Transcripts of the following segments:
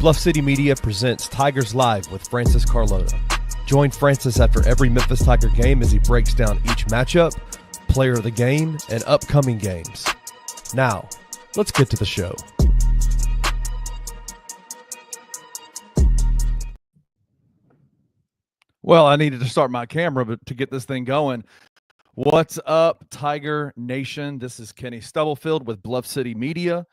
Bluff City Media presents Tigers Live with Francis Carlota. Join Francis after every Memphis Tiger game as he breaks down each matchup, player of the game, and upcoming games. Now, let's get to the show. Well, I needed to start my camera to get this thing going. What's up, Tiger Nation? This is Kenny Stubblefield with Bluff City Media,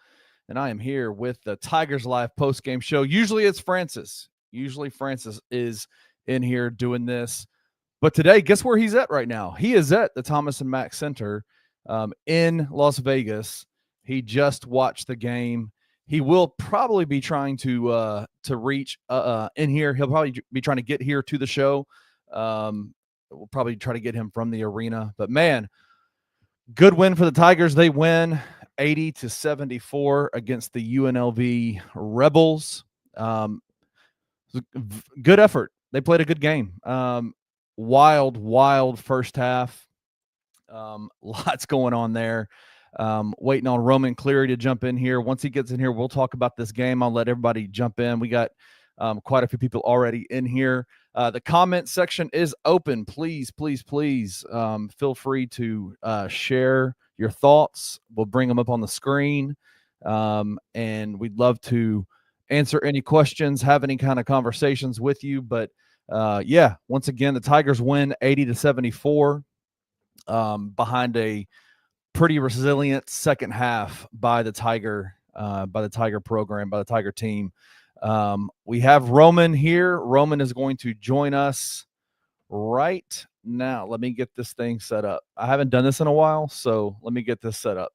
and I am here with the Tigers Live postgame show. Usually it's Francis. Usually Francis is in here doing this. But today, guess where he's at right now? He is at the Thomas and Mack Center in Las Vegas. He just watched the game. He will probably be trying to reach in here. He'll probably be trying to get here to the show. We'll probably try to get him from the arena. But, man, good win for the Tigers. They win 80-74 against the UNLV Rebels. Good effort. They played a good game. Wild first half. Lots going on there. Waiting on Roman Cleary to jump in here. Once he gets in here, we'll talk about this game. I'll let everybody jump in. We got quite a few people already in here. The comment section is open. Please feel free to share your thoughts. We'll bring them up on the screen. And we'd love to answer any questions, have any kind of conversations with you. But yeah, once again, the Tigers win 80-74 behind a pretty resilient second half by the Tiger program, by the Tiger team. We have Roman here. Roman is going to join us right now. Let me get this thing set up. I haven't done this in a while, so let me get this set up.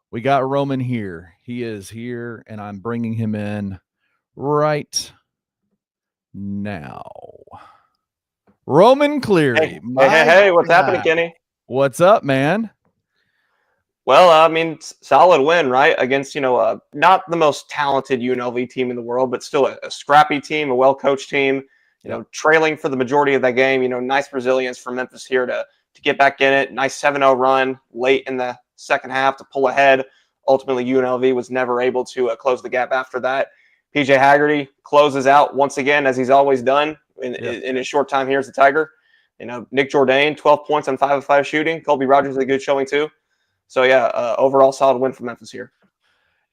We got Roman here. He is here, and I'm bringing him in right now. Roman Cleary. Hey, what's happening, Kenny? What's up, man? Well, I mean, solid win, right? Against, not the most talented UNLV team in the world, but still a scrappy team, a well-coached team, trailing for the majority of that game. Nice resilience for Memphis here to get back in it. Nice 7-0 run late in the second half to pull ahead. Ultimately, UNLV was never able to close the gap after that. PJ Haggerty closes out once again, as he's always done in his short time here as a Tiger. Nick Jourdain, 12 points on 5 of 5 shooting. Colby Rogers, a good showing too. So, overall solid win for Memphis here.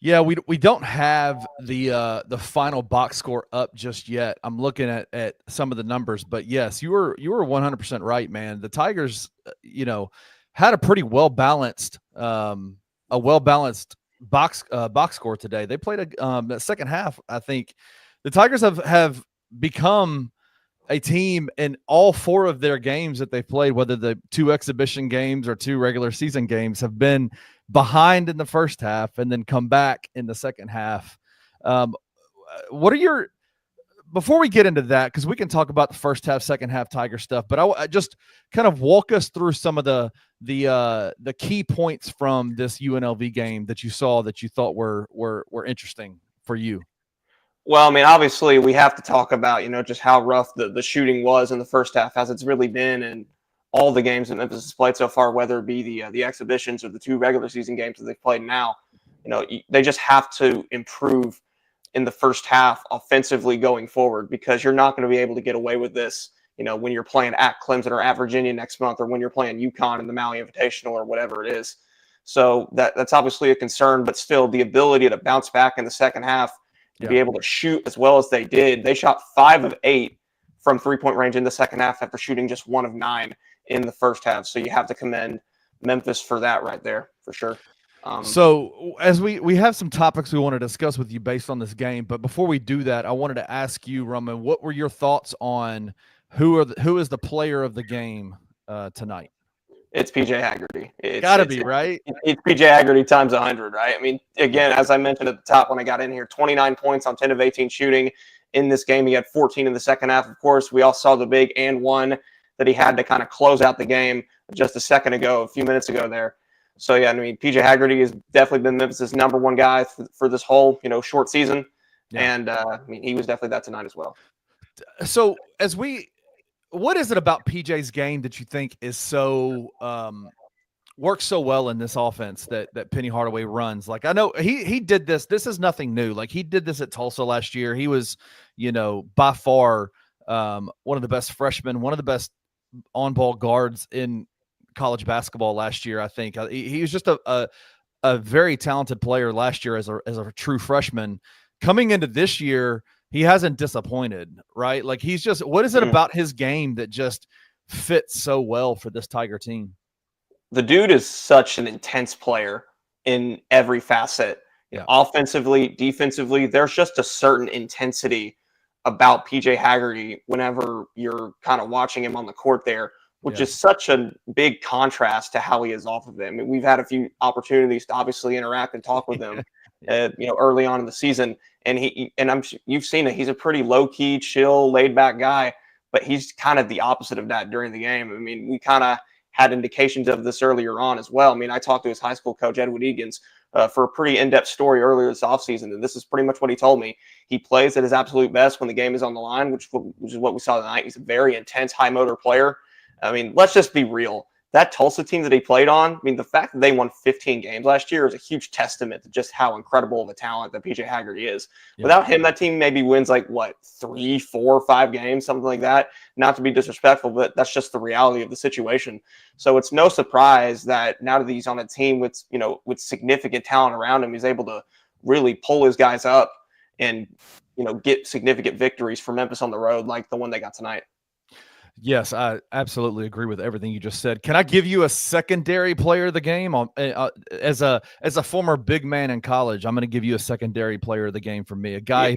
Yeah, we don't have the final box score up just yet. I'm looking at some of the numbers, but yes, you were 100% right, man. The Tigers, had a pretty well-balanced box score today. They played the second half. I think the Tigers have become a team in all 4 of their games that they've played, whether the 2 exhibition games or 2 regular season games, have been behind in the first half and then come back in the second half. Before we get into that, because we can talk about the first half, second half Tiger stuff, but I just kind of walk us through some of the key points from this UNLV game that you saw that you thought were interesting for you. Well, I mean, obviously we have to talk about, just how rough the shooting was in the first half, as it's really been in all the games that Memphis has played so far, whether it be the exhibitions or the 2 regular season games that they've played now. They just have to improve in the first half offensively going forward, because you're not going to be able to get away with this, when you're playing at Clemson or at Virginia next month, or when you're playing UConn in the Maui Invitational or whatever it is. So that's obviously a concern, but still the ability to bounce back in the second half, to be able to shoot as well as they did. They shot 5 of 8 from 3-point range in the second half after shooting just 1 of 9 in the first half. So you have to commend Memphis for that right there, for sure. So as we have some topics we want to discuss with you based on this game, but before we do that, I wanted to ask you, Roman, what were your thoughts on who is the player of the game tonight? It's PJ Haggerty. Gotta be, right? It's PJ Haggerty times 100, right? I mean, again, as I mentioned at the top when I got in here, 29 points on 10 of 18 shooting in this game. He had 14 in the second half. Of course, we all saw the big and one that he had to kind of close out the game just a few minutes ago there. So, yeah, I mean, PJ Haggerty has definitely been Memphis' number 1 guy for this whole, short season. Yeah. And, I mean, he was definitely that tonight as well. So, what is it about PJ's game that you think is so works so well in this offense that Penny Hardaway runs. Like, I know he did this. This is nothing new. Like, he did this at Tulsa last year. He was, by far one of the best freshmen, one of the best on-ball guards in college basketball last year, I think. He was just a very talented player last year as a true freshman. Coming into this year, he hasn't disappointed, right? Like, he's just, what is it about his game that just fits so well for this Tiger team? The dude is such an intense player in every facet. Yeah. Offensively, defensively, there's just a certain intensity about PJ Haggerty whenever you're kind of watching him on the court there, which is such a big contrast to how he is off of it. I mean, we've had a few opportunities to obviously interact and talk with him, early on in the season, and you've seen it. He's a pretty low key, chill, laid back guy, but he's kind of the opposite of that during the game. I mean, we kind of had indications of this earlier on as well. I mean, I talked to his high school coach, Edward Egan's, for a pretty in-depth story earlier this offseason, and this is pretty much what he told me. He plays at his absolute best when the game is on the line, which is what we saw tonight. He's a very intense, high-motor player. I mean, let's just be real. That Tulsa team that he played on, I mean, the fact that they won 15 games last year is a huge testament to just how incredible of a talent that PJ Haggerty is. Yeah. Without him, that team maybe wins 3, 4, 5 games, something like that. Not to be disrespectful, but that's just the reality of the situation. So it's no surprise that now that he's on a team with significant talent around him, he's able to really pull his guys up and, get significant victories for Memphis on the road like the one they got tonight. Yes, I absolutely agree with everything you just said. Can I give you a secondary player of the game? As a former big man in college, I'm going to give you a secondary player of the game for me. A guy.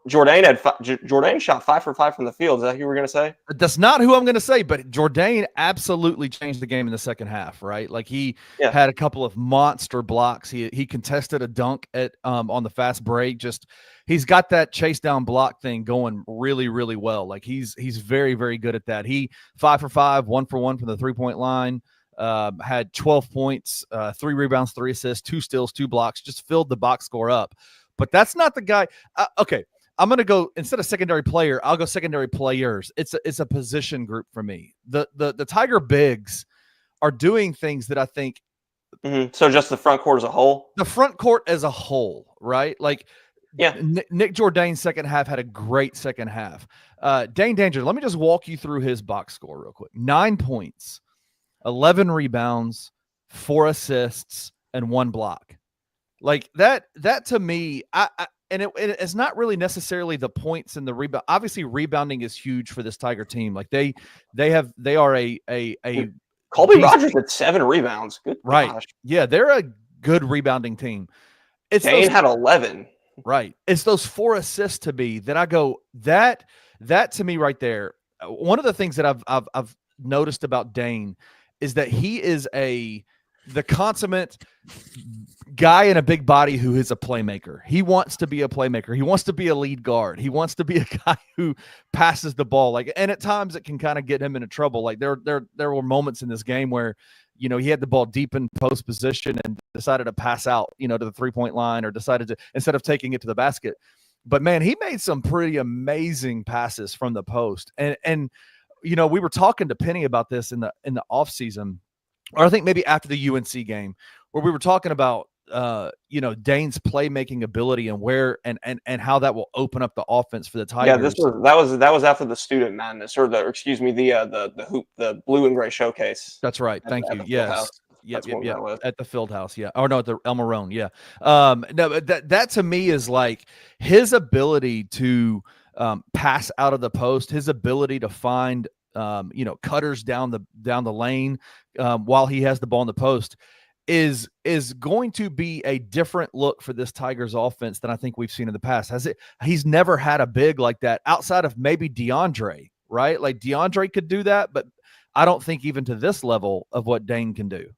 Jourdain shot 5 for 5 from the field. Is that who you were going to say? That's not who I'm going to say, but Jourdain absolutely changed the game in the second half, right? Like, he had a couple of monster blocks. He contested a dunk on the fast break. Just, he's got that chase down block thing going really, really well. Like, he's very, very good at that. He 5 for 5, 1 for 1 from the 3-point line, had 12 points, 3 rebounds, 3 assists, 2 steals, 2 blocks, just filled the box score up. But that's not the guy. Okay, I'm going to go, instead of secondary player, I'll go secondary players. It's a position group for me. The Tiger bigs are doing things that I think. Mm-hmm. So just the front court as a whole? The front court as a whole, right? Like, Nick Jourdain's second half had a great second half. Dane Danger, let me just walk you through his box score real quick. 9 points, 11 rebounds, 4 assists, and 1 block. Like, that to me, it's not really necessarily the points and the rebound. Obviously, rebounding is huge for this Tiger team. Like, they are a Colby Rogers had 7 rebounds. Good gosh. Yeah, they're a good rebounding team. Dane had 11. Right. It's those 4 assists to me that I go, that to me right there. One of the things that I've noticed about Dane is that he is the consummate guy in a big body who is a playmaker. He wants to be a playmaker. He wants to be a lead guard. He wants to be a guy who passes the ball. Like, and at times it can kind of get him into trouble. Like, there were moments in this game where, he had the ball deep in post position and decided to pass out, to the 3-point line, or decided to, instead of taking it to the basket. But man, he made some pretty amazing passes from the post. And we were talking to Penny about this in the offseason, or I think maybe after the UNC game, where we were talking about Dane's playmaking ability and where and how that will open up the offense for the Tigers. Yeah, that was after the Student Madness, or the blue and gray showcase. That's right. Thank you. Yes. Yep. At the field house. Yeah. Or no, at the El Marone. Yeah. No, that to me is like his ability to pass out of the post, his ability to find cutters down the lane while he has the ball in the post is going to be a different look for this Tigers offense than I think we've seen in the past. He's never had a big like that outside of maybe DeAndre, right? Like, DeAndre could do that, but I don't think even to this level of what Dane can do.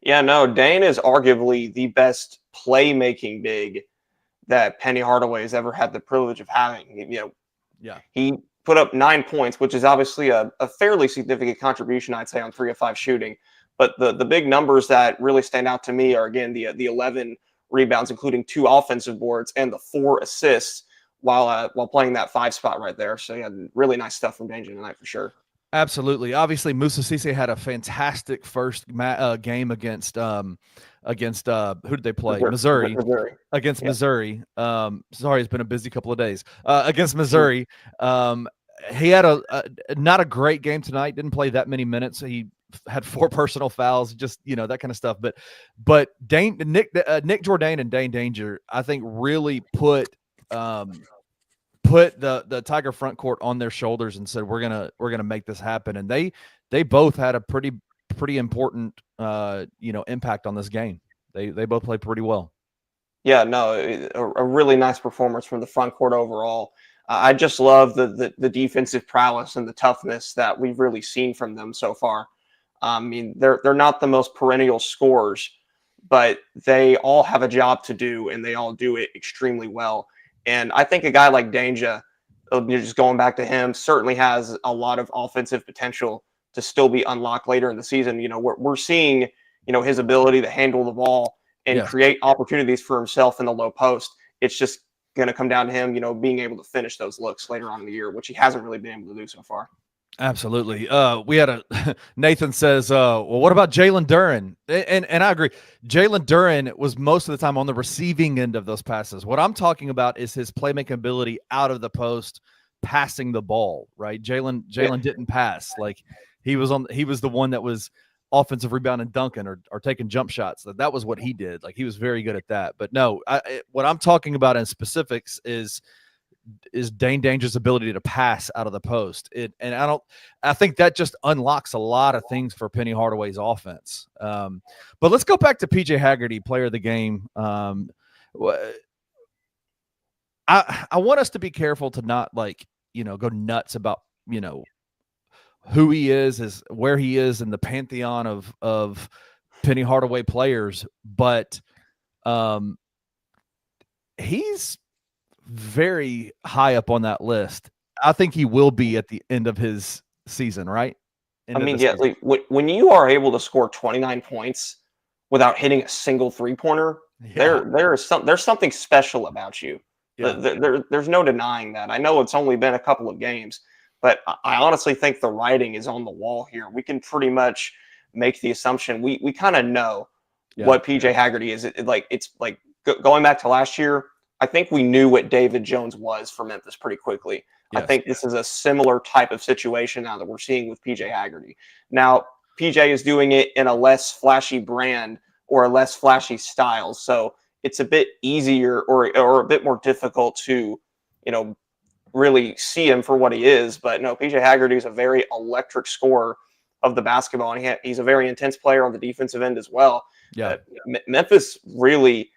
Yeah, no, Dane is arguably the best playmaking big that Penny Hardaway has ever had the privilege of having. He put up 9 points, which is obviously a fairly significant contribution, I'd say, on 3 of 5 shooting. But the big numbers that really stand out to me are, again, the 11 rebounds, including 2 offensive boards, and the 4 assists while playing that 5 spot right there. So, yeah, really nice stuff from Danger tonight for sure. Absolutely. Obviously, Musa Cisse had a fantastic first game against who did they play? Missouri. Against Missouri. Sorry, it's been a busy couple of days. Against Missouri. He had a not a great game tonight. Didn't play that many minutes. He had 4 personal fouls, just that kind of stuff. But Nick Jourdain and Dane Danger, I think, really put the Tiger front court on their shoulders and said, we're gonna make this happen. And they both had a pretty important impact on this game. They both played pretty well. Yeah, no, a really nice performance from the front court overall. I just love the defensive prowess and the toughness that we've really seen from them so far. I mean, they're not the most perennial scorers, but they all have a job to do, and they all do it extremely well. And I think a guy like Danger, just going back to him, certainly has a lot of offensive potential to still be unlocked later in the season. We're seeing, his ability to handle the ball and create opportunities for himself in the low post. It's just going to come down to him, being able to finish those looks later on in the year, which he hasn't really been able to do so far. Absolutely. We had Nathan says, well, what about Jalen Duren? And I agree. Jalen Duren was most of the time on the receiving end of those passes. What I'm talking about is his playmaking ability out of the post, passing the ball, right? Jalen didn't pass. Like he was the one that was offensive rebound and dunking or taking jump shots. That was what he did. Like he was very good at that. But no, what I'm talking about in specifics is Dane Danger's ability to pass out of the post. I think that just unlocks a lot of things for Penny Hardaway's offense. But let's go back to PJ Haggerty, player of the game. I want us to be careful to not go nuts about, who he is where he is in the pantheon of Penny Hardaway players. But he's very high up on that list. I think he will be at the end of his season, right? Like when you are able to score 29 points without hitting a single three-pointer, there's something special about you. Yeah. There's no denying that. I know it's only been a couple of games, but I honestly think the writing is on the wall here. We can pretty much make the assumption we kind of know what PJ Haggerty is. It's like going back to last year. I think we knew what David Jones was for Memphis pretty quickly. Yes. I think this is a similar type of situation now that we're seeing with PJ Haggerty. Now, PJ is doing it in a less flashy brand or a less flashy style. So it's a bit easier or a bit more difficult to, really see him for what he is. But no, PJ Haggerty is a very electric scorer of the basketball. And he's a very intense player on the defensive end as well. Yeah. Memphis really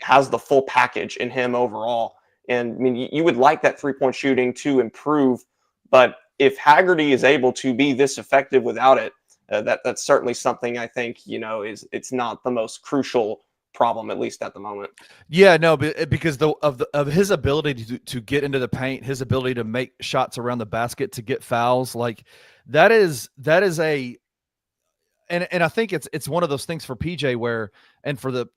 has the full package in him overall. And I mean, you would like that 3-point shooting to improve, but if Haggerty is able to be this effective without it, that's certainly something I think, it's not the most crucial problem, at least at the moment. Yeah, no, because of his ability to get into the paint, his ability to make shots around the basket, to get fouls, like that is and I think it's one of those things for PJ where, and for the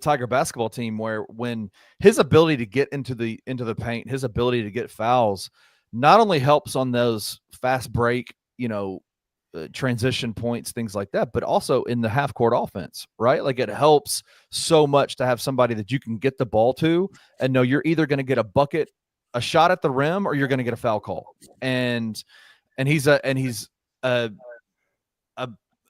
Tiger basketball team, where when his ability to get into the paint, his ability to get fouls not only helps on those fast break, transition points, things like that, but also in the half court offense, right? Like it helps so much to have somebody that you can get the ball to and know you're either going to get a bucket, a shot at the rim, or you're going to get a foul call. And he's a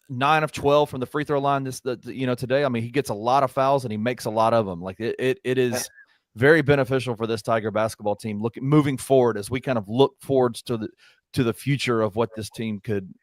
9 of 12 from the free throw line today. I mean, he gets a lot of fouls and he makes a lot of them. Like it is very beneficial for this Tiger basketball team moving forward as we kind of look forwards to the future of what this team could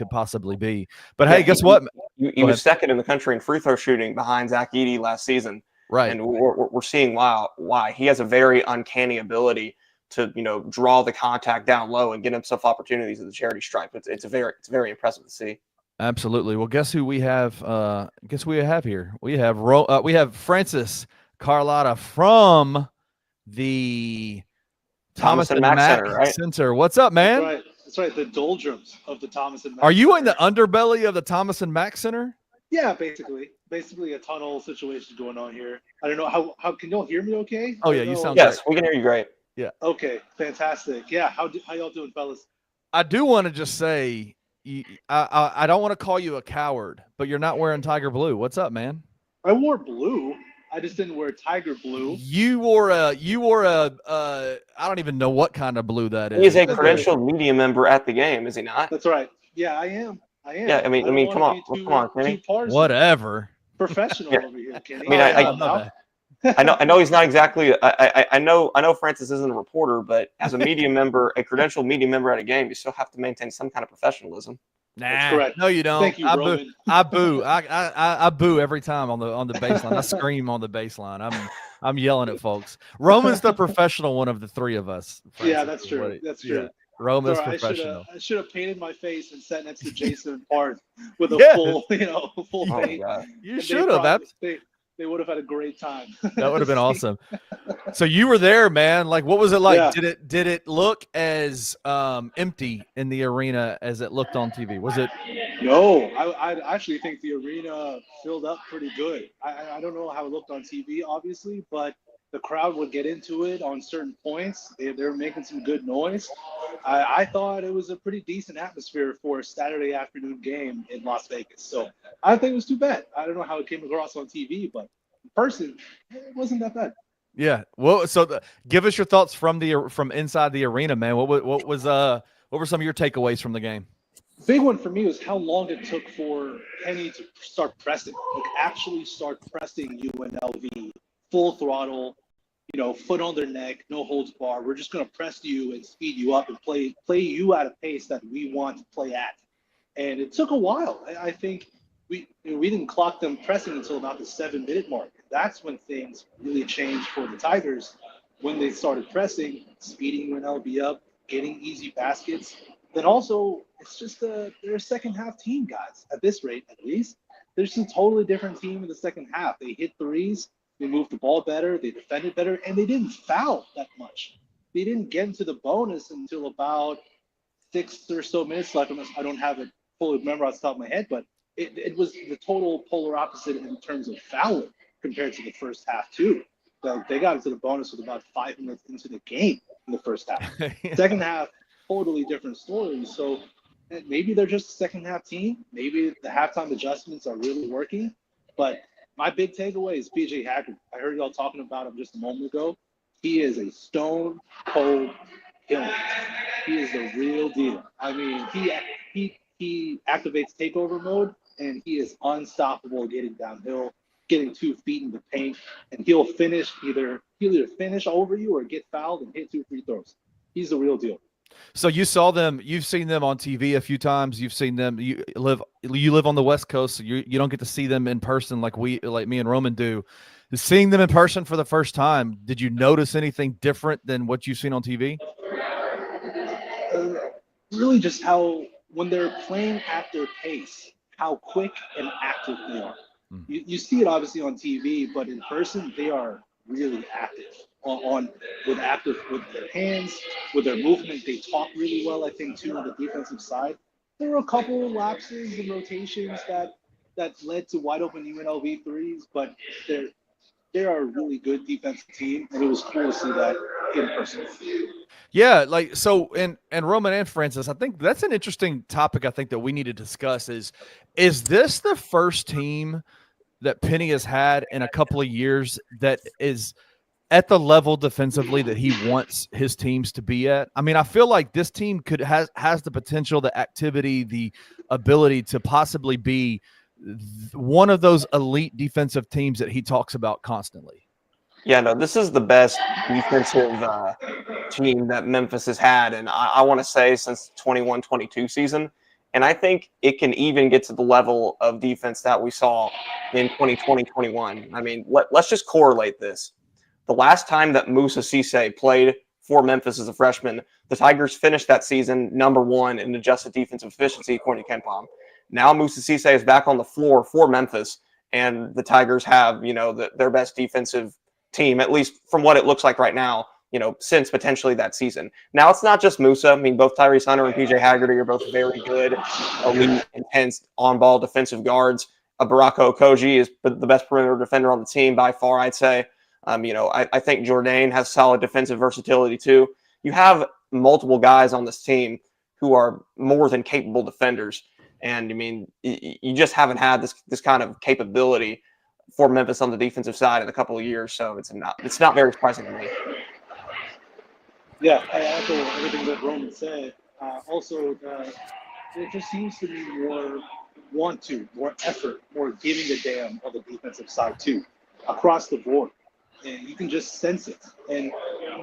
possibly be. But hey, guess what? He was second in the country in free throw shooting behind Zach Edey last season. Right. And we're seeing why he has a very uncanny ability to, draw the contact down low and get himself opportunities at the charity stripe. It's very impressive to see. Absolutely. Well, guess who we have? Here? We have Francis Carlota from the Thomas and Mack Center. What's up, man? That's right. The doldrums of the Thomas and Mack. Are you in the underbelly of the Thomas and Mack Center? Yeah, basically a tunnel situation going on here. I don't know how can y'all hear me? Okay. Oh yeah, you sound. Yes, we can hear you great. Yeah. Okay, fantastic. Yeah, how y'all doing, fellas? I do want to just say, I don't want to call you a coward, but you're not wearing Tiger blue. What's up, man? I wore blue. I just didn't wear tiger blue. You wore a I don't even know what kind of blue that is. He is a credentialed media member at the game, is he not? That's right. Yeah, I am. Yeah, I mean, come on, Kenny. Whatever. Professional over here, Kenny. I know he's not exactly. I know Francis isn't a reporter, but as a media member, a credentialed media member at a game, you still have to maintain some kind of professionalism. Nah, that's correct. No, you don't. Thank you, Roman. I boo. I boo every time on the baseline. I scream on the baseline. I'm yelling at folks. Roman's the professional one of the three of us. Francis, yeah, that's true. That's true. Yeah. Roman's professional. I should have painted my face and sat next to Jason Park with a full paint. You should have. They would have had a great time. That would have been awesome. So you were there, man. Like, what was it like? Yeah. Did it look as empty in the arena as it looked on TV? Was it? No, I actually think the arena filled up pretty good. I don't know how it looked on TV, obviously, but the crowd would get into it on certain points. They were making some good noise. I thought it was a pretty decent atmosphere for a Saturday afternoon game in Las Vegas. So I think it was too bad. I don't know how it came across on TV, but in person, it wasn't that bad. Yeah. Well, give us your thoughts from inside the arena, man. What were some of your takeaways from the game? The big one for me was how long it took for Kenny to start pressing, actually start pressing UNLV full throttle. Foot on their neck, no holds bar. We're just going to press you and speed you up and play you at a pace that we want to play at. And it took a while. I think we didn't clock them pressing until about the 7-minute mark. That's when things really changed for the Tigers, when they started pressing, speeding UNLV up, getting easy baskets. Then also, it's just they're a second half team, guys. At this rate, at least, they're just a totally different team in the second half. They hit threes. They moved the ball better, they defended better, and they didn't foul that much. They didn't get into the bonus until about 6 or so minutes left. I don't have it fully memorized off the top of my head, but it was the total polar opposite in terms of fouling compared to the first half, too. So they got into the bonus with about 5 minutes into the game in the first half. Second half, totally different story. So maybe they're just a second half team. Maybe the halftime adjustments are really working, but my big takeaway is PJ Haggard. I heard y'all talking about him just a moment ago. He is a stone cold killer. He is the real deal. I mean, he activates takeover mode, and he is unstoppable getting downhill, getting 2 feet in the paint, and he'll either finish over you or get fouled and hit 2 free throws. He's the real deal. So you've seen them on TV a few times. You've seen them. You live on the West Coast, so you don't get to see them in person like me and Roman do. Seeing them in person for the first time, did you notice anything different than what you've seen on TV? Really, just how when they're playing at their pace, how quick and active they are. You see it obviously on TV, but in person they are really active. With their hands, with their movement. They talk really well, I think, too, on the defensive side. There were a couple of lapses and rotations that led to wide open UNLV threes, but they are a really good defensive team, and it was cool to see that in person. Yeah, and Roman and Francis, I think that's an interesting topic I think that we need to discuss is this the first team that Penny has had in a couple of years that is – at the level defensively that he wants his teams to be at? I mean, I feel like this team has the potential, the activity, the ability to possibly be one of those elite defensive teams that he talks about constantly. Yeah, no, this is the best defensive team that Memphis has had, and I want to say since 21-22 season. And I think it can even get to the level of defense that we saw in 2020-21. I mean, let's just correlate this. The last time that Moussa Cisse played for Memphis as a freshman, the Tigers finished that season #1 in adjusted defensive efficiency, according to KenPom. Now Moussa Cisse is back on the floor for Memphis, and the Tigers have, their best defensive team, at least from what it looks like right now, since potentially that season. Now, it's not just Moussa. I mean, both Tyrese Hunter and PJ Haggerty are both very good, elite, intense, on-ball defensive guards. Barako Okogie is the best perimeter defender on the team by far, I'd say. I think Jourdain has solid defensive versatility too. You have multiple guys on this team who are more than capable defenders. And I mean, you just haven't had this kind of capability for Memphis on the defensive side in a couple of years. So it's not very surprising to me. Yeah, I echo everything that Roman said. Also, there just seems to be more effort, more giving a damn on the defensive side too, across the board. And you can just sense it. And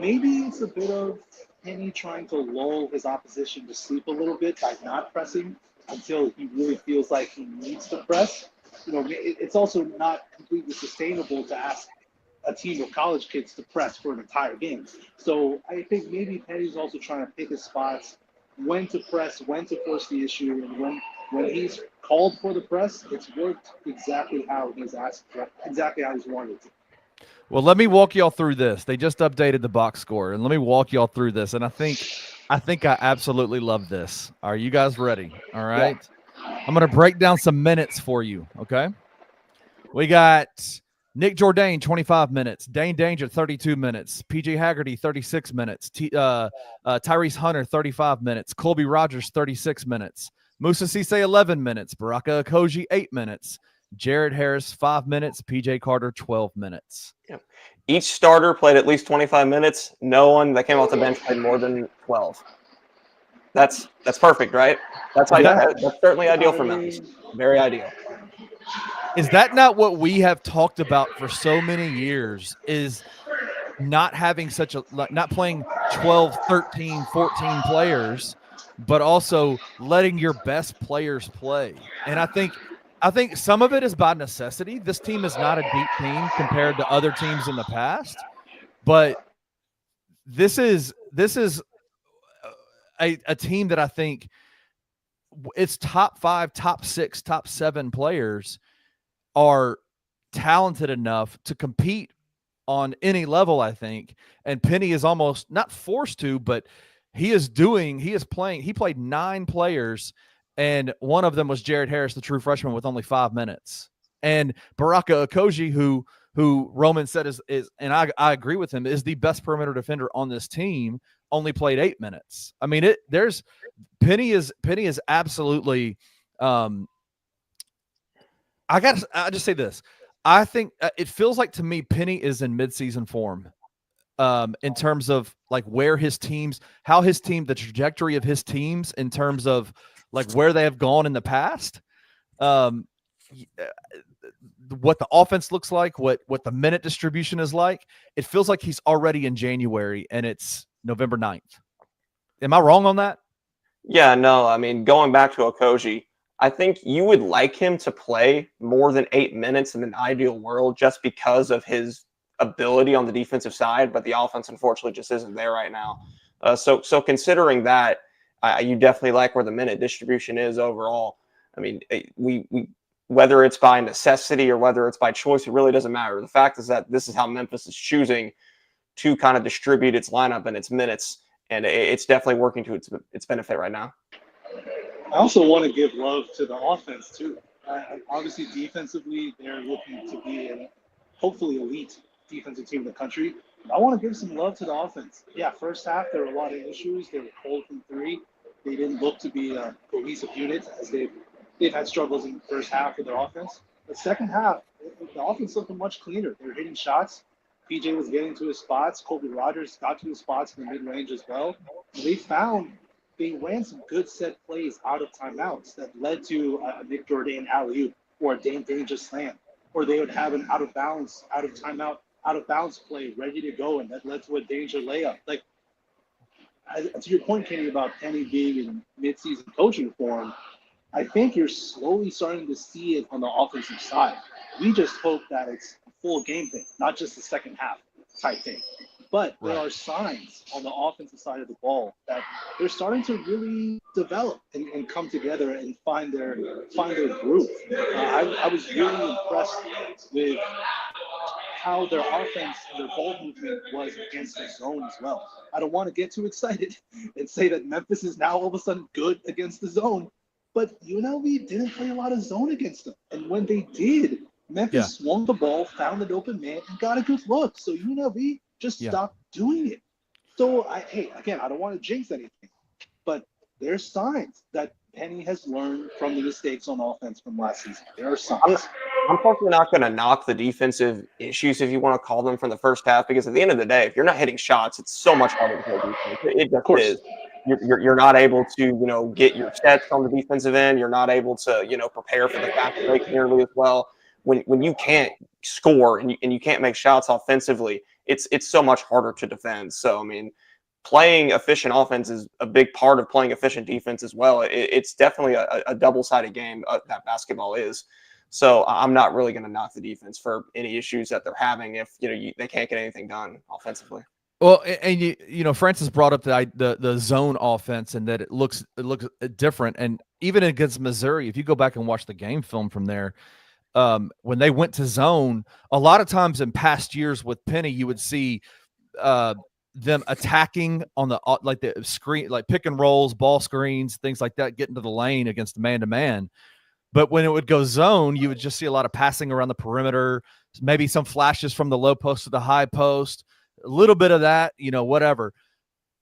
maybe it's a bit of Penny trying to lull his opposition to sleep a little bit by not pressing until he really feels like he needs to press. It's also not completely sustainable to ask a team of college kids to press for an entire game. So I think maybe Penny's also trying to pick his spots, when to press, when to force the issue, and when he's called for the press, it's worked exactly how he's asked, exactly how he's wanted to. Well, let me walk y'all through this. They just updated the box score, and let me walk y'all through this. And I think I absolutely love this. Are you guys ready? All right. Yeah. I'm going to break down some minutes for you, okay? We got Nick Jourdain, 25 minutes. Dane Danger, 32 minutes. PJ Haggerty, 36 minutes. Tyrese Hunter, 35 minutes. Colby Rogers, 36 minutes. Musa Cisse, 11 minutes. Baraka Okogie, 8 minutes. Jared Harris, 5 minutes. PJ Carter, 12 minutes. Yeah. Each starter played at least 25 minutes. No one that came off the bench played more than 12. That's perfect, right? That's certainly ideal for Memphis. Very ideal. Is that not what we have talked about for so many years, is not having not playing 12, 13, 14 players, but also letting your best players play? And I think some of it is by necessity. This team is not a deep team compared to other teams in the past, but this is a team that I think its top 5, top 6, top 7 players are talented enough to compete on any level, I think. And Penny is almost not forced to, but he played 9 players, and one of them was Jared Harris, the true freshman, with only 5 minutes. And Baraka Okogie, who Roman said is and I agree with him, is the best perimeter defender on this team, only played 8 minutes. I mean, Penny is absolutely I just say this. I think it feels like to me Penny is in midseason form in terms of like the trajectory of his teams in terms of like where they have gone in the past, what the offense looks like, what the minute distribution is like. It feels like he's already in January and it's November 9th. Am I wrong on that? Yeah, no. I mean, going back to Okogie, I think you would like him to play more than 8 minutes in an ideal world just because of his ability on the defensive side, but the offense unfortunately just isn't there right now. So considering that, you definitely like where the minute distribution is overall. I mean, we whether it's by necessity or whether it's by choice, it really doesn't matter. The fact is that this is how Memphis is choosing to kind of distribute its lineup and its minutes, and it's definitely working to its benefit right now. I also want to give love to the offense too. Obviously, defensively, they're looking to be a hopefully elite defensive team in the country. I want to give some love to the offense. Yeah, first half, there were a lot of issues. They were cold from 3. They didn't look to be a cohesive unit as they've had struggles in the first half of their offense. The second half, the offense looked much cleaner. They were hitting shots. PJ was getting to his spots. Colby Rogers got to his spots in the mid-range as well. And they ran some good set plays out of timeouts that led to a Nick Jourdain alley-oop or a Dane Danger slam, or they would have an out of bounds play ready to go, and that led to a Danger layup. Like, to your point, Kenny, about Penny being in mid-season coaching form, I think you're slowly starting to see it on the offensive side. We just hope that it's a full game thing, not just a second half type thing. But there are signs on the offensive side of the ball that they're starting to really develop and come together and find their groove. I was really impressed with how their offense and their ball movement was against the zone as well. I don't want to get too excited and say that Memphis is now all of a sudden good against the zone, but UNLV didn't play a lot of zone against them. And when they did, Memphis swung the ball, found an open man, and got a good look. So UNLV just stopped doing it. So, I don't want to jinx anything, but there's signs that Penny has learned from the mistakes on offense from last season. There are signs. I'm personally not going to knock the defensive issues, if you want to call them, from the first half, because at the end of the day, if you're not hitting shots, it's so much harder to play defense. It just is. You're not able to, get your sets on the defensive end. You're not able to, prepare for the fast break nearly as well. When you can't score and you can't make shots offensively, it's so much harder to defend. So, I mean, playing efficient offense is a big part of playing efficient defense as well. It's definitely a double-sided game that basketball is. So I'm not really going to knock the defense for any issues that they're having if they can't get anything done offensively. Well, and Francis brought up the zone offense and that it looks different. And even against Missouri, if you go back and watch the game film from there, when they went to zone, a lot of times in past years with Penny, you would see them attacking on the screen, like pick and rolls, ball screens, things like that, getting to the lane against man-to-man. But when it would go zone, you would just see a lot of passing around the perimeter, maybe some flashes from the low post to the high post, a little bit of that, whatever.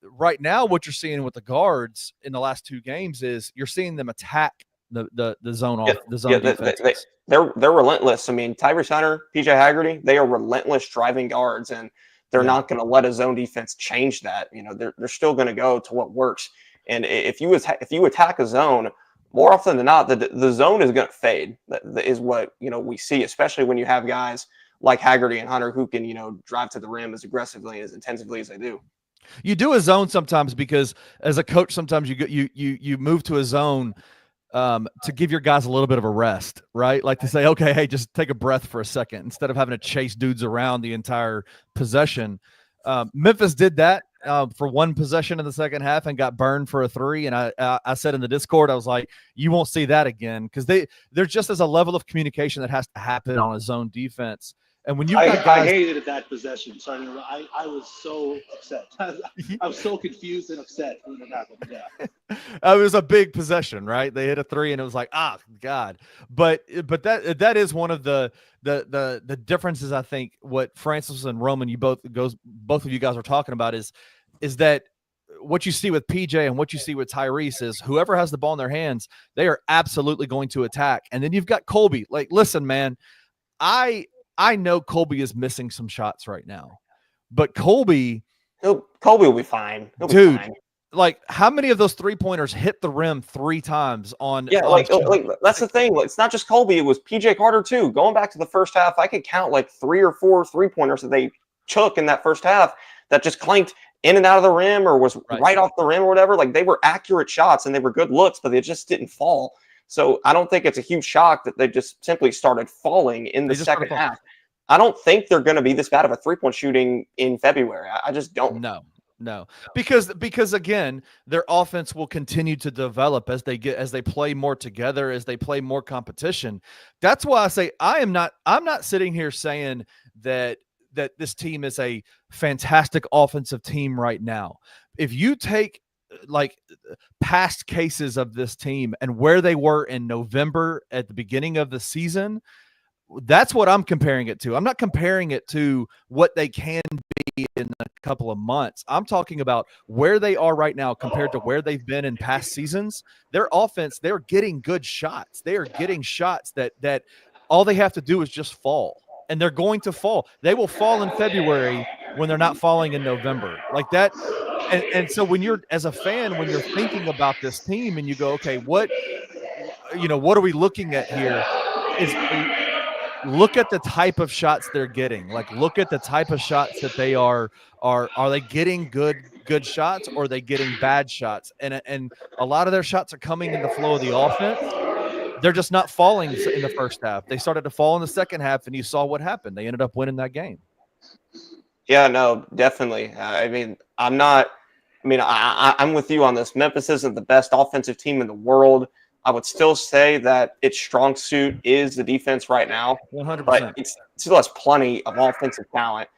Right now, what you're seeing with the guards in the last two games is you're seeing them attack the zone off the zone defense. They're relentless. I mean, Tyrese Hunter, PJ Haggerty, they are relentless driving guards, and they're not going to let a zone defense change that. They're still going to go to what works. And if you attack a zone, more often than not, the zone is going to fade. That is what we see, especially when you have guys like Haggerty and Hunter who can drive to the rim as aggressively, as intensively as they do. You do a zone sometimes because as a coach, sometimes you move to a zone to give your guys a little bit of a rest, right? Like to say, okay, hey, just take a breath for a second instead of having to chase dudes around the entire possession. Memphis did that for one possession in the second half and got burned for a three. And I said in the Discord, I was like, you won't see that again because there's just as a level of communication that has to happen on a zone defense. And when I hated that possession. Sorry, I was so upset. I was so confused and upset when it happened. Yeah, it was a big possession, right? They hit a three, and it was like, God. But that is one of the differences. I think what Francis and Roman, both of you guys are talking about is that what you see with PJ and what you see with Tyrese is whoever has the ball in their hands, they are absolutely going to attack. And then you've got Colby. Like, listen, man, I know Colby is missing some shots right now, but Colby will be fine. Dude, like how many of those 3-pointers hit the rim 3 times on? Yeah, like that's the thing. It's not just Colby; it was PJ Carter too. Going back to the first half, I could count like 3 or 4 3-pointers that they took in that first half that just clanked in and out of the rim or was right off the rim or whatever. Like they were accurate shots and they were good looks, but they just didn't fall. So I don't think it's a huge shock that they just simply started falling in the second half. I don't think they're going to be this bad of a 3-point shooting in February. I just don't. No, because again, their offense will continue to develop as they play more together, as they play more competition. That's why I say I'm not sitting here saying that this team is a fantastic offensive team right now. If you take like past cases of this team and where they were in November at the beginning of the season, that's what I'm comparing it to. I'm not comparing it to what they can be in a couple of months. I'm talking about where they are right now compared to where they've been in past seasons. Their offense, they're getting good shots. They are getting shots that all they have to do is just fall. And they're going to fall. They will fall in February when they're not falling in November. Like that. And so when you're, as a fan, when you're thinking about this team and you go, okay, what are we looking at here? Look at the type of shots they're getting. Like, look at the type of shots that they are they getting good shots or are they getting bad shots? And a lot of their shots are coming in the flow of the offense. They're just not falling in the first half. They started to fall in the second half, and you saw what happened. They ended up winning that game. Yeah, no, definitely. I'm with you on this. Memphis isn't the best offensive team in the world. I would still say that its strong suit is the defense right now. 100%. But it still has plenty of offensive talent.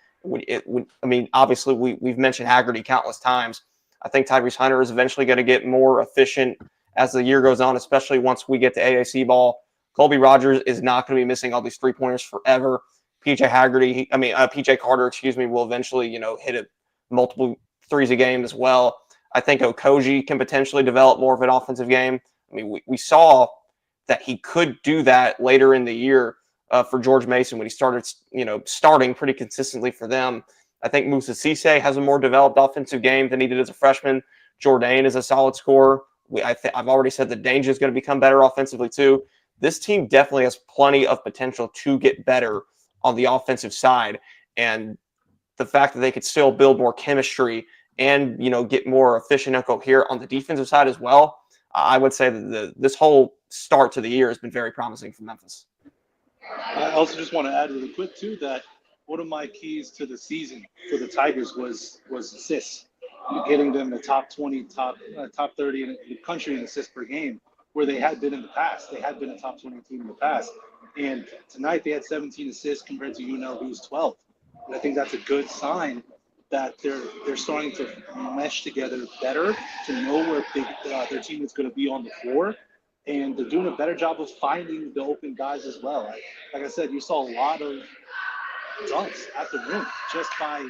Obviously, we've mentioned Haggerty countless times. I think Tyrese Hunter is eventually going to get more efficient as the year goes on, especially once we get to AAC ball. Colby Rogers is not going to be missing all these 3-pointers forever. PJ Carter, will eventually, hit multiple threes a game as well. I think Okogie can potentially develop more of an offensive game. I mean, we saw that he could do that later in the year for George Mason when he started, starting pretty consistently for them. I think Moussa Cisse has a more developed offensive game than he did as a freshman. Jourdain is a solid scorer. I've already said that Danger is going to become better offensively too. This team definitely has plenty of potential to get better on the offensive side. And the fact that they could still build more chemistry and, get more efficient and coherent on the defensive side as well, I would say that this whole start to the year has been very promising for Memphis. I also just want to add really quick too that one of my keys to the season for the Tigers was assists, getting them the top 20, top 30 in the country in assists per game, where they had been in the past. They had been a top 20 team in the past, and tonight they had 17 assists compared to UNLV's 12. And I think that's a good sign that they're starting to mesh together better, to know where their team is going to be on the floor. And they're doing a better job of finding the open guys as well. Like I said, you saw a lot of dunks at the rim just by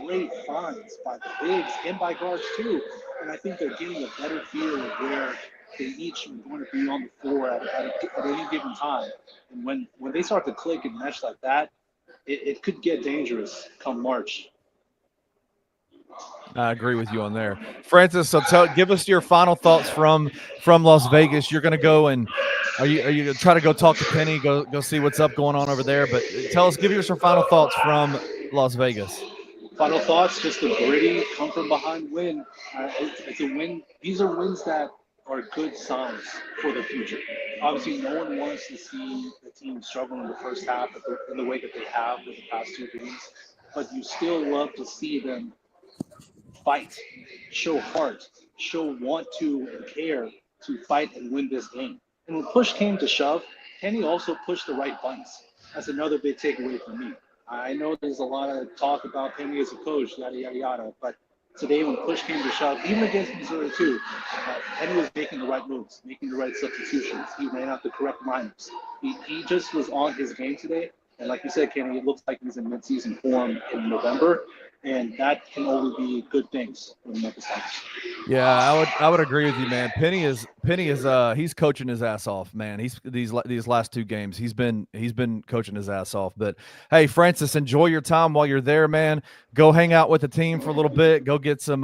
great finds by the bigs and by guards too. And I think they're getting a better feel of where they each are going to be on the floor at any given time. And when they start to click and mesh like that, it could get dangerous come March. I agree with you on there, Francis. So give us your final thoughts from Las Vegas. You're going to go and are you going to try to go talk to Penny, go see what's up going on over there? But give us your final thoughts from Las Vegas. Final thoughts: just a gritty, come from behind win. It's a win. These are wins that are good signs for the future. Obviously, no one wants to see the team struggle in the first half in the way that they have with the past two games. But you still love to see them fight, show heart, show want to and care to fight and win this game. And when push came to shove, Kenny also pushed the right buttons. That's another big takeaway for me. I know there's a lot of talk about Penny as a coach, yada, yada, yada, but today when push came to shove, even against Missouri too, Penny was making the right moves, making the right substitutions. He ran out the correct lineups. He just was on his game today. And like you said, Kenny, it looks like he's in midseason form in November. And that can only be good things for the Memphis Tigers. Yeah, I would agree with you, man. Penny is he's coaching his ass off, man. He's these last two games he's been coaching his ass off. But hey, Francis, enjoy your time while you're there, man. Go hang out with the team for a little bit. Go get some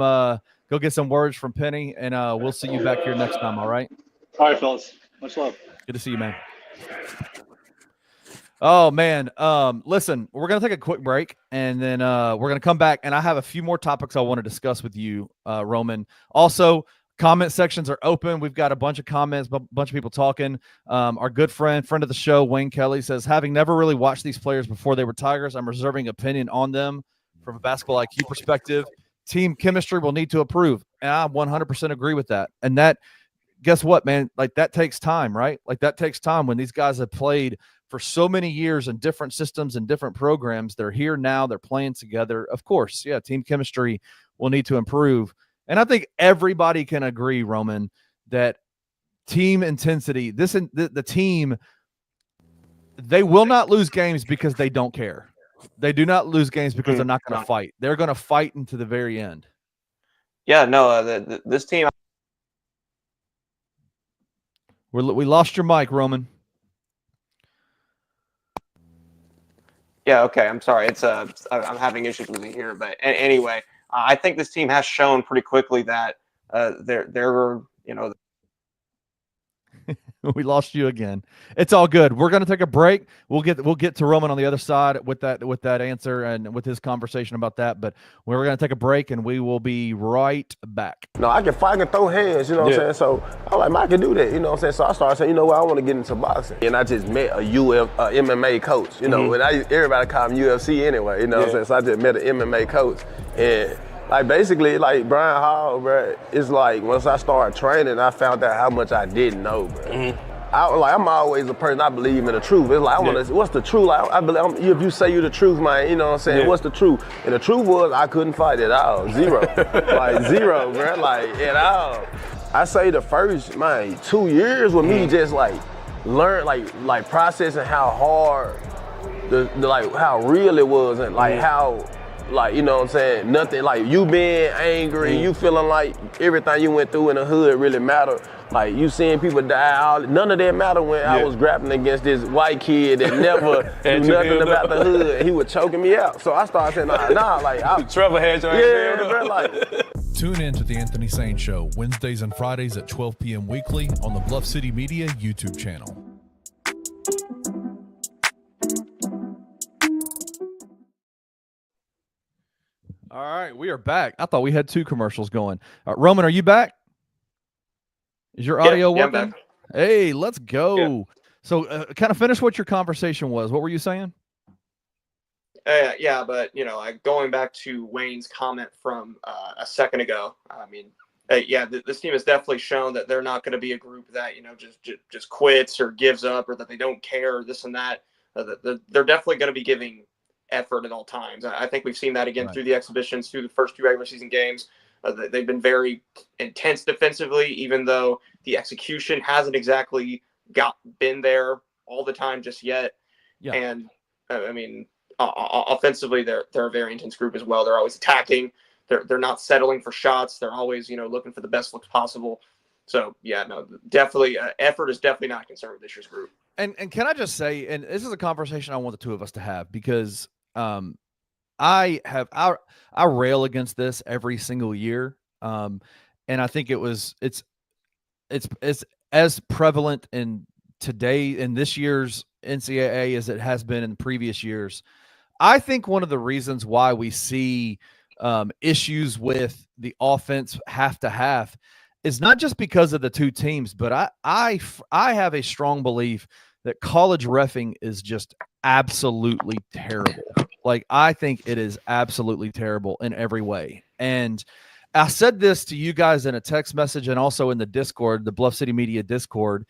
words from Penny, and we'll see you back here next time. All right. All right, fellas. Much love. Good to see you, man. Oh, man. Listen, we're going to take a quick break, and then we're going to come back, and I have a few more topics I want to discuss with you, Roman. Also, comment sections are open. We've got a bunch of comments, a bunch of people talking. Our good friend of the show, Wayne Kelly, says, having never really watched these players before they were Tigers, I'm reserving opinion on them from a basketball IQ perspective. Team chemistry will need to improve, and I 100% agree with that. And that, guess what, man? Like, that takes time, right? Like, that takes time when these guys have played for so many years in different systems and different programs. They're here now. They're playing together. Of course, yeah, team chemistry will need to improve. And I think everybody can agree, Roman, that team intensity, the team, they will not lose games because they don't care. They do not lose games because they're not going to fight. They're going to fight into the very end. Yeah, no, this team. We lost your mic, Roman. Yeah, okay. I'm sorry. It's I'm having issues with it here, but anyway, I think this team has shown pretty quickly that they're We lost you again. It's all good. We're going to take a break. We'll get to Roman on the other side with that answer and with his conversation about that. But we're going to take a break, and we will be right back. No, I can fight and throw hands, you know what I'm saying? So I'm like, man, I can do that, you know what I'm saying? So I started saying, you know what, I want to get into boxing. And I just met a MMA coach, you know, and everybody call him UFC anyway, you know what I'm saying? So I just met an MMA coach. And like basically, like Brian Hall, bro, it's like once I started training, I found out how much I didn't know, bro. Mm-hmm. I'm always a person, I believe in the truth. It's like, what's the truth? Like, I believe, if you say you the truth, man, you know what I'm saying? What's the truth? And the truth was I couldn't fight at all. Zero. Like zero, bro. Like at all. I say the first, 2 years with me just like learn, like processing how hard, like how real it was and like how like, you know what I'm saying, nothing, like you being angry, you feeling like everything you went through in the hood really mattered. Like you seeing people die, none of that mattered when I was grappling against this white kid that never knew nothing about the hood. He was choking me out. So I started saying, like Trevor had your ass bro, like. Tune in to The Anthony Sane Show, Wednesdays and Fridays at 12 p.m. weekly on the Bluff City Media YouTube channel. All right, we are back. I thought we had 2 commercials going. Roman, are you back? Is your audio I'm working? back. Hey, let's go. Yeah. So kind of finish what your conversation was. What were you saying? Yeah, but going back to Wayne's comment from a second ago, I mean, this team has definitely shown that they're not going to be a group that just quits or gives up or that they don't care or this and that. They're definitely going to be giving effort at all times. I think we've seen that again through the exhibitions, through the first 2 regular season games. They've been very intense defensively, even though the execution hasn't exactly been there all the time just yet. Yeah. And I mean, offensively, they're a very intense group as well. They're always attacking. They're not settling for shots. They're always looking for the best looks possible. So yeah, no, definitely effort is definitely not a concern with this year's group. And can I just say, and this is a conversation I want the 2 of us to have, because I rail against this every single year. And I think it's as prevalent in this year's NCAA as it has been in previous years. I think one of the reasons why we see issues with the offense half to half is not just because of the 2 teams, but I have a strong belief that college reffing is just absolutely terrible. Like, I think it is absolutely terrible in every way. And I said this to you guys in a text message and also in the Discord, the Bluff City Media Discord.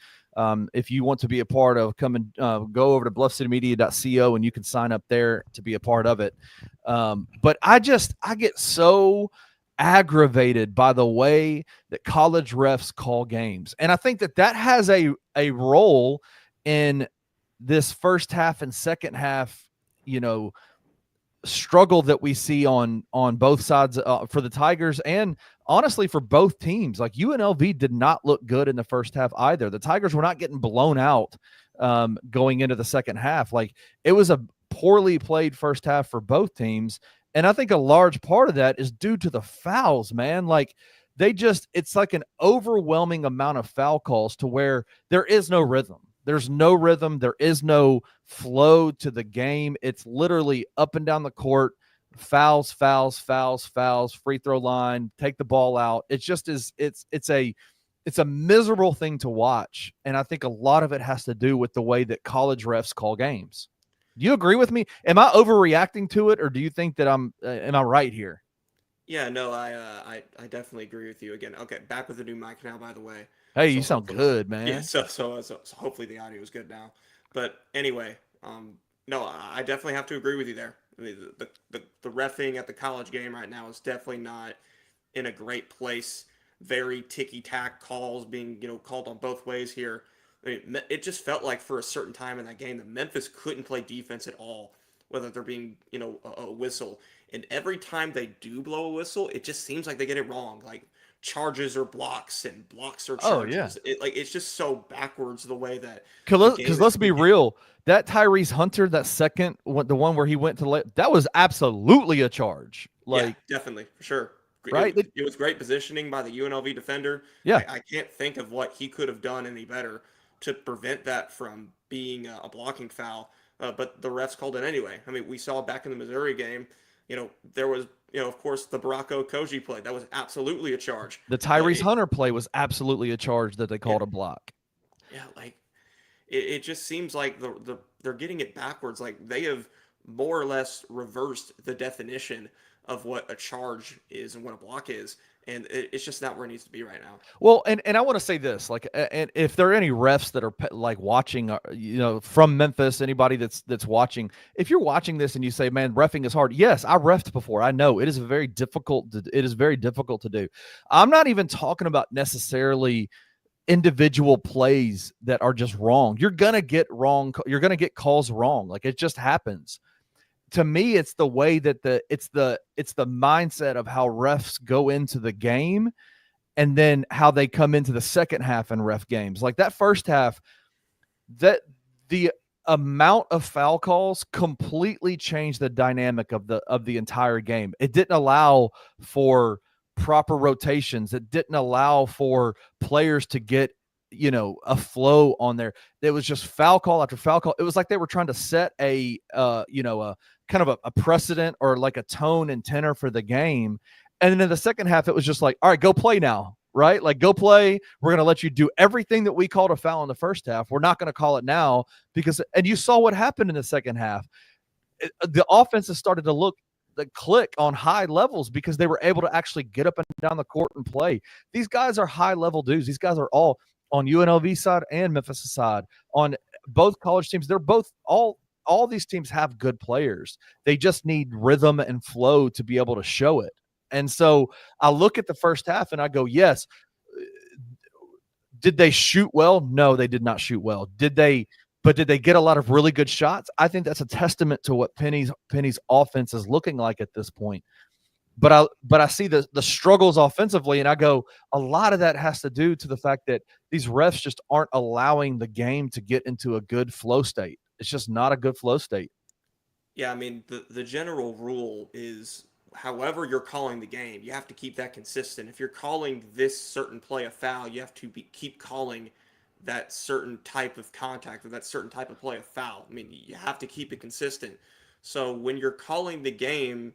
If you want to be a part of, come and go over to bluffcitymedia.co and you can sign up there to be a part of it. But I get so aggravated by the way that college refs call games. And I think that has a role in this first half and second half, struggle that we see on both sides for the Tigers and honestly for both teams. Like, UNLV did not look good in the first half either. The Tigers were not getting blown out going into the second half. Like, it was a poorly played first half for both teams. And I think a large part of that is due to the fouls, man. Like, it's like an overwhelming amount of foul calls to where there is no rhythm. There's no rhythm. There is no flow to the game. It's literally up and down the court, fouls, free throw line, take the ball out. It just is. It's a miserable thing to watch. And I think a lot of it has to do with the way that college refs call games. Do you agree with me? Am I overreacting to it, or do you think that am I right here? Yeah, no, I definitely agree with you. Again, okay, back with the new mic now, by the way. Hey, you sound good, man. Yeah, so hopefully the audio is good now. But anyway, no, I definitely have to agree with you there. I mean, the reffing at the college game right now is definitely not in a great place. Very ticky-tack calls being called on both ways here. I mean, it just felt like for a certain time in that game that Memphis couldn't play defense at all, whether they're being a whistle. And every time they do blow a whistle, it just seems like they get it wrong. Like, charges or blocks and blocks or charges. Oh, yeah. It's just so backwards the way that. Because let's be real, that Tyrese Hunter, that second, the one where he went to that was absolutely a charge. Like, yeah, definitely, for sure. Right? It was great positioning by the UNLV defender. Yeah. I can't think of what he could have done any better to prevent that from being a blocking foul. But the refs called it anyway. I mean, we saw back in the Missouri game, there was, of course, the Baracco Koji play. That was absolutely a charge. The Tyrese Hunter play was absolutely a charge that they called a block. Yeah, like, it just seems like they're getting it backwards. Like, they have more or less reversed the definition of what a charge is and what a block is. And it's just not where it needs to be right now. Well, and I want to say this, like, and if there are any refs that are like watching, from Memphis, anybody that's watching, if you're watching this and you say, man, reffing is hard. Yes, I reffed before. I know it is very difficult to do. I'm not even talking about necessarily individual plays that are just wrong. You're going to get wrong. You're going to get calls wrong. Like, it just happens. to me, it's the way that it's the mindset of how refs go into the game, and then how they come into the second half in ref games. Like that first half, that the amount of foul calls completely changed the dynamic of the entire game. It didn't allow for proper rotations. It didn't allow for players to get, a flow on there. It was just foul call after foul call. It was like they were trying to set a kind of a precedent, or like a tone and tenor for the game. And then in the second half, it was just like, all right, go play now, right? Like, go play. We're going to let you do everything that we called a foul in the first half. We're not going to call it now and you saw what happened in the second half. The offenses started to click on high levels because they were able to actually get up and down the court and play. These guys are high level dudes. These guys are all on UNLV side and Memphis side on both college teams. They're both all these teams have good players. They just need rhythm and flow to be able to show it. And so I look at the first half and I go, yes. Did they shoot well? No, they did not shoot well. Did they get a lot of really good shots? I think that's a testament to what Penny's offense is looking like at this point. But I see the struggles offensively, and I go, a lot of that has to do to the fact that these refs just aren't allowing the game to get into a good flow state. It's just not a good flow state. Yeah, I mean, the general rule is, however you're calling the game, you have to keep that consistent. If you're calling this certain play a foul, you have to keep calling that certain type of contact or that certain type of play a foul. I mean, you have to keep it consistent. So when you're calling the game,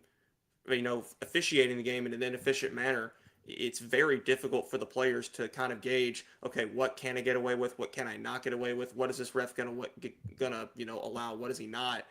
officiating the game in an inefficient manner, it's very difficult for the players to kind of gauge, okay, what can I get away with? What can I not get away with? What is this ref gonna allow? What is he not?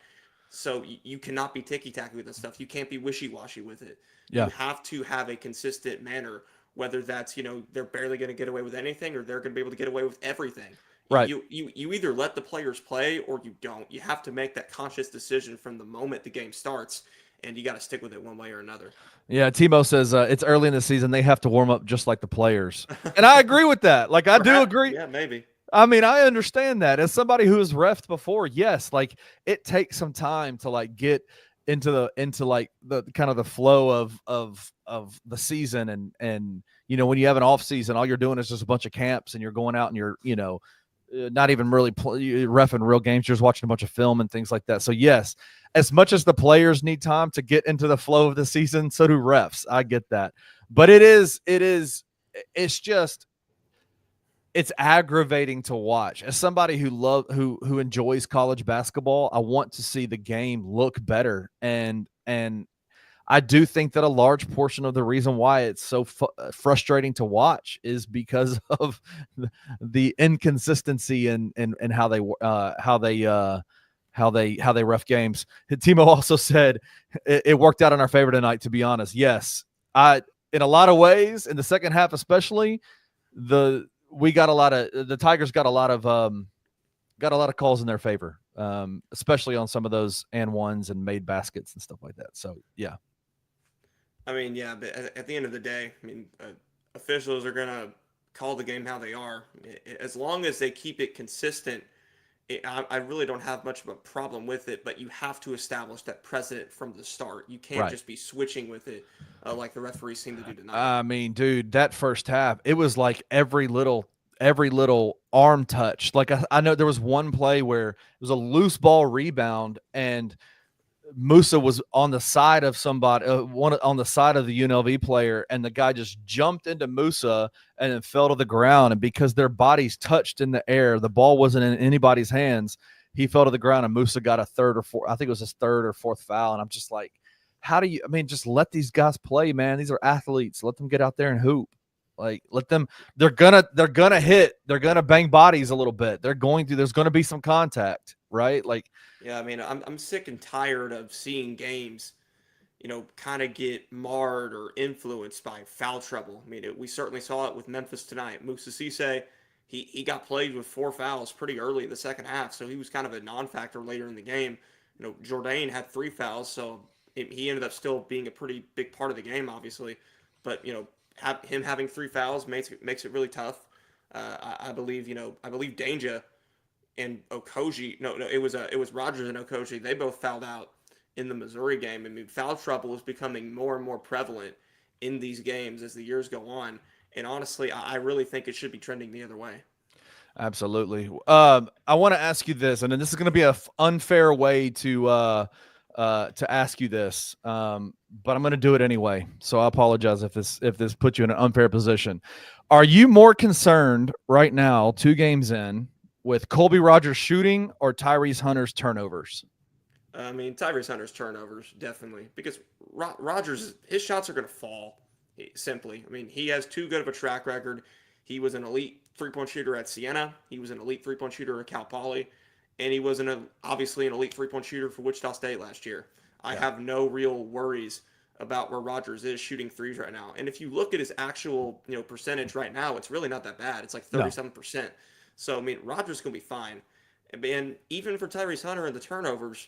So you cannot be ticky-tacky with this stuff. You can't be wishy-washy with it. Yeah. You have to have a consistent manner, whether that's, they're barely going to get away with anything or they're going to be able to get away with everything. Right. You either let the players play or you don't. You have to make that conscious decision from the moment the game starts, and you got to stick with it one way or another. Yeah, Timo says it's early in the season. They have to warm up just like the players. And I agree with that. Like, I do agree. Yeah, maybe. I mean, I understand that. As somebody who has refed before, yes, like it takes some time to like get into the kind of the flow of the season, and when you have an off season, all you're doing is just a bunch of camps, and you're going out and you're not even really reffing real games. You're just watching a bunch of film and things like that. So yes, as much as the players need time to get into the flow of the season, so do refs. I get that, but it's aggravating to watch. As somebody who enjoys college basketball, I want to see the game look better, and I do think that a large portion of the reason why it's so frustrating to watch is because of the inconsistency in how they ref games. Timo also said it worked out in our favor tonight. To be honest, yes, in a lot of ways, in the second half especially, the Tigers got a lot of calls in their favor, especially on some of those and ones and made baskets and stuff like that. So yeah. I mean, yeah, but at the end of the day, I mean, officials are going to call the game how they are. As long as they keep it consistent, I really don't have much of a problem with it, but you have to establish that precedent from the start. You can't just be switching with it like the referees seem to do tonight. I mean, dude, that first half, it was like every little arm touch. Like I know there was one play where it was a loose ball rebound, and Musa was on the side of somebody, on the side of the UNLV player, and the guy just jumped into Musa and then fell to the ground. And because their bodies touched in the air, the ball wasn't in anybody's hands. He fell to the ground, and Musa got a third or fourth. I think it was his third or fourth foul. And I'm just like, just let these guys play, man. These are athletes. Let them get out there and hoop. Like, let them. They're gonna hit. They're gonna bang bodies a little bit. There's gonna be some contact, right? Like. Yeah, I mean, I'm sick and tired of seeing games, kind of get marred or influenced by foul trouble. I mean, we certainly saw it with Memphis tonight. Musa Cisse, he got played with 4 fouls pretty early in the second half, so he was kind of a non-factor later in the game. Jourdain had 3 fouls, so he ended up still being a pretty big part of the game, obviously. But him having 3 fouls makes it really tough. I believe Danger and Okoji, it was Rogers and Okoji. They both fouled out in the Missouri game. I mean, foul trouble is becoming more and more prevalent in these games as the years go on. And honestly, I really think it should be trending the other way. Absolutely. I want to ask you this, and then this is going to be an unfair way to ask you this, but I'm going to do it anyway. So I apologize if this puts you in an unfair position. Are you more concerned right now, 2 games in, with Colby Rogers shooting or Tyrese Hunter's turnovers? I mean, Tyrese Hunter's turnovers, definitely, because Rogers, his shots are going to fall, simply. I mean, he has too good of a track record. He was an elite three-point shooter at Siena. He was an elite three-point shooter at Cal Poly. And he was obviously an elite three-point shooter for Wichita State last year. I have no real worries about where Rogers is shooting threes right now. And if you look at his actual percentage right now, it's really not that bad. It's like 37%. No. So, I mean, Rogers is going to be fine. And even for Tyrese Hunter and the turnovers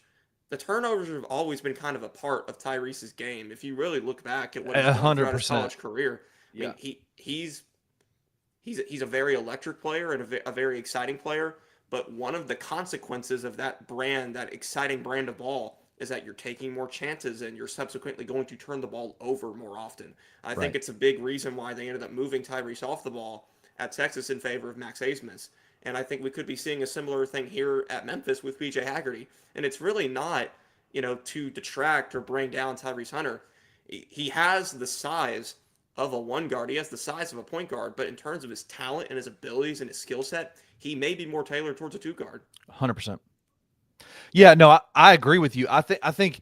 have always been kind of a part of Tyrese's game. If you really look back at what he's done throughout his college career, I mean, he's a very electric player and a very exciting player. But one of the consequences of that brand, that exciting brand of ball, is that you're taking more chances and you're subsequently going to turn the ball over more often. I think it's a big reason why they ended up moving Tyrese off the ball at Texas in favor of Max Abmas. And I think we could be seeing a similar thing here at Memphis with PJ Haggerty. And it's really not, to detract or bring down Tyrese Hunter. He has the size of a one guard. He has the size of a point guard, but in terms of his talent and his abilities and his skill set, he may be more tailored towards a 2 guard. 100%. Yeah, no, I agree with you. I think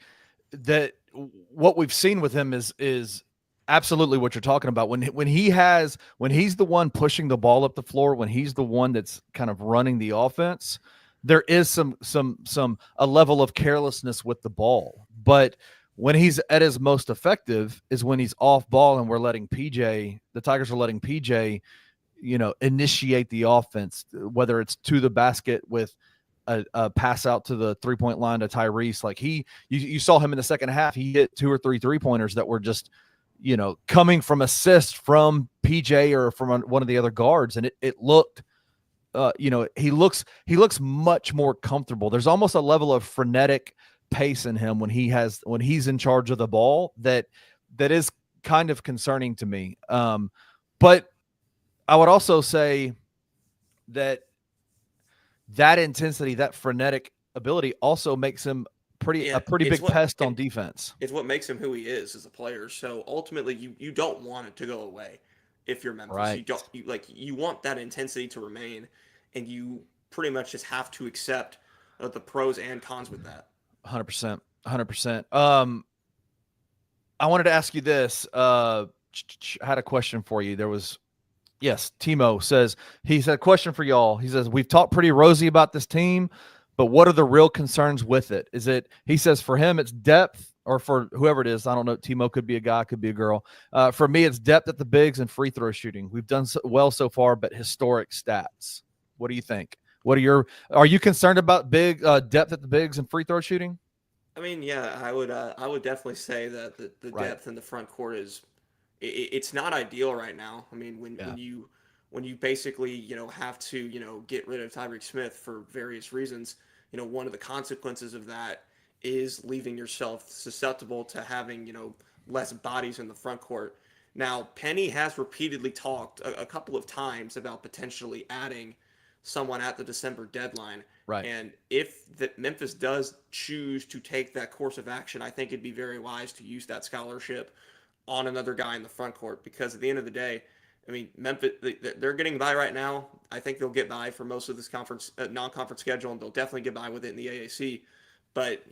that what we've seen with him is absolutely what you're talking about. When he's the one pushing the ball up the floor, when he's the one that's kind of running the offense, there is a level of carelessness with the ball. But when he's at his most effective is when he's off ball and the Tigers are letting PJ, initiate the offense, whether it's to the basket with a pass out to the 3-point line to Tyrese. Like you saw him in the second half, he hit 2 or 3 3-pointers that were just, coming from assists from PJ or from one of the other guards. And it looked, he looks much more comfortable. There's almost a level of frenetic pace in him when he's in charge of the ball that is kind of concerning to me. But I would also say that intensity, that frenetic ability also makes him a pretty big pest on defense. It's what makes him who he is as a player. So ultimately you don't want it to go away if you're Memphis. Right. You want that intensity to remain, and you pretty much just have to accept the pros and cons with that. 100%. 100%. I wanted to ask you this. I had a question for you. Yes, Timo says, he said, question for y'all. He says, we've talked pretty rosy about this team, but what are the real concerns with it? He says for him, it's depth, or for whoever it is. I don't know. Timo could be a guy, could be a girl. For me, it's depth at the bigs and free throw shooting. We've done well so far, but historic stats. What do you think? Are you concerned about big depth at the bigs and free throw shooting? I mean, yeah, I would definitely say that the depth in the front court it's not ideal right now. I mean, when you basically, have to, get rid of Tyreek Smith for various reasons, one of the consequences of that is leaving yourself susceptible to having, less bodies in the front court. Now, Penny has repeatedly talked a couple of times about potentially adding someone at the December deadline. Right. And if Memphis does choose to take that course of action, I think it'd be very wise to use that scholarship on another guy in the front court, because at the end of the day, I mean, Memphis, they're getting by right now. I think they'll get by for most of this non-conference schedule, and they'll definitely get by with it in the AAC. But,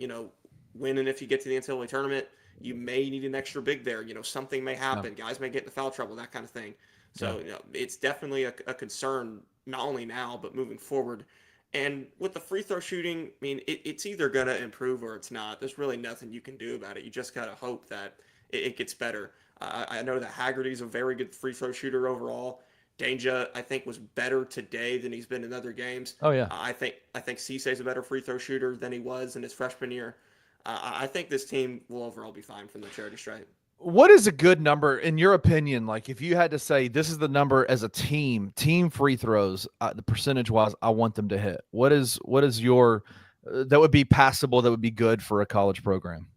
when and if you get to the NCAA tournament, you may need an extra big there. Something may happen. Guys may get into foul trouble, that kind of thing. So, it's definitely a concern, not only now, but moving forward. And with the free throw shooting, I mean, it's either going to improve or it's not. There's really nothing you can do about it. You just got to hope that it gets better. I know that Haggerty's a very good free throw shooter overall. Danger, I think, was better today than he's been in other games. Oh, yeah. I think Cisse's a better free throw shooter than he was in his freshman year. I think this team will overall be fine from the charity stripe. What is a good number, in your opinion? Like, if you had to say this is the number as a team free throws, the percentage-wise, I want them to hit. What is your that would be passable, that would be good for a college program?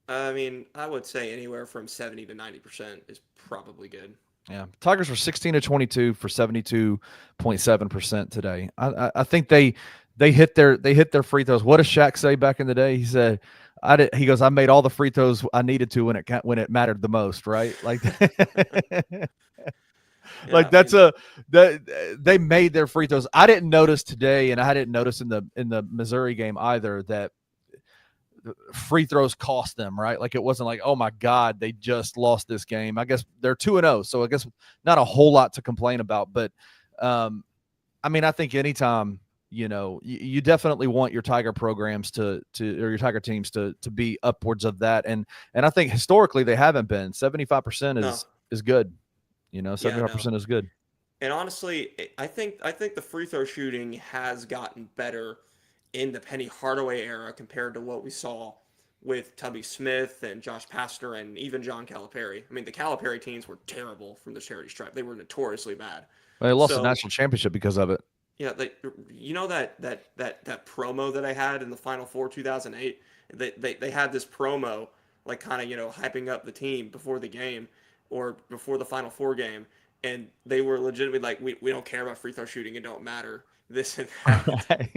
I mean, I would say anywhere from 70 to 90% is probably good. Yeah, Tigers were 16 to 22 for 72.7% today. I think they hit their free throws. What does Shaq say back in the day? He said, He goes, I made all the free throws I needed to when it mattered the most, right? Like, like they made their free throws. I didn't notice today, and I didn't notice in the Missouri game either, that free throws cost them, right? Like, it wasn't like, oh my God, they just lost this game. I guess they're 2-0, so I guess not a whole lot to complain about. But I mean, I think anytime, you definitely want your Tiger programs or your Tiger teams to be upwards of that, and I think historically they haven't been. 75% is good. 75% is good. And honestly, I think the free throw shooting has gotten better in the Penny Hardaway era compared to what we saw with Tubby Smith and Josh Pastner and even John Calipari. I mean, the Calipari teams were terrible from the charity stripe. They were notoriously bad. Well, they lost the national championship because of it. Yeah, that promo that I had in the Final Four 2008. They had this promo, like, kind of hyping up the team before the game or before the Final Four game, and they were legitimately like, we don't care about free throw shooting, it don't matter. This and that.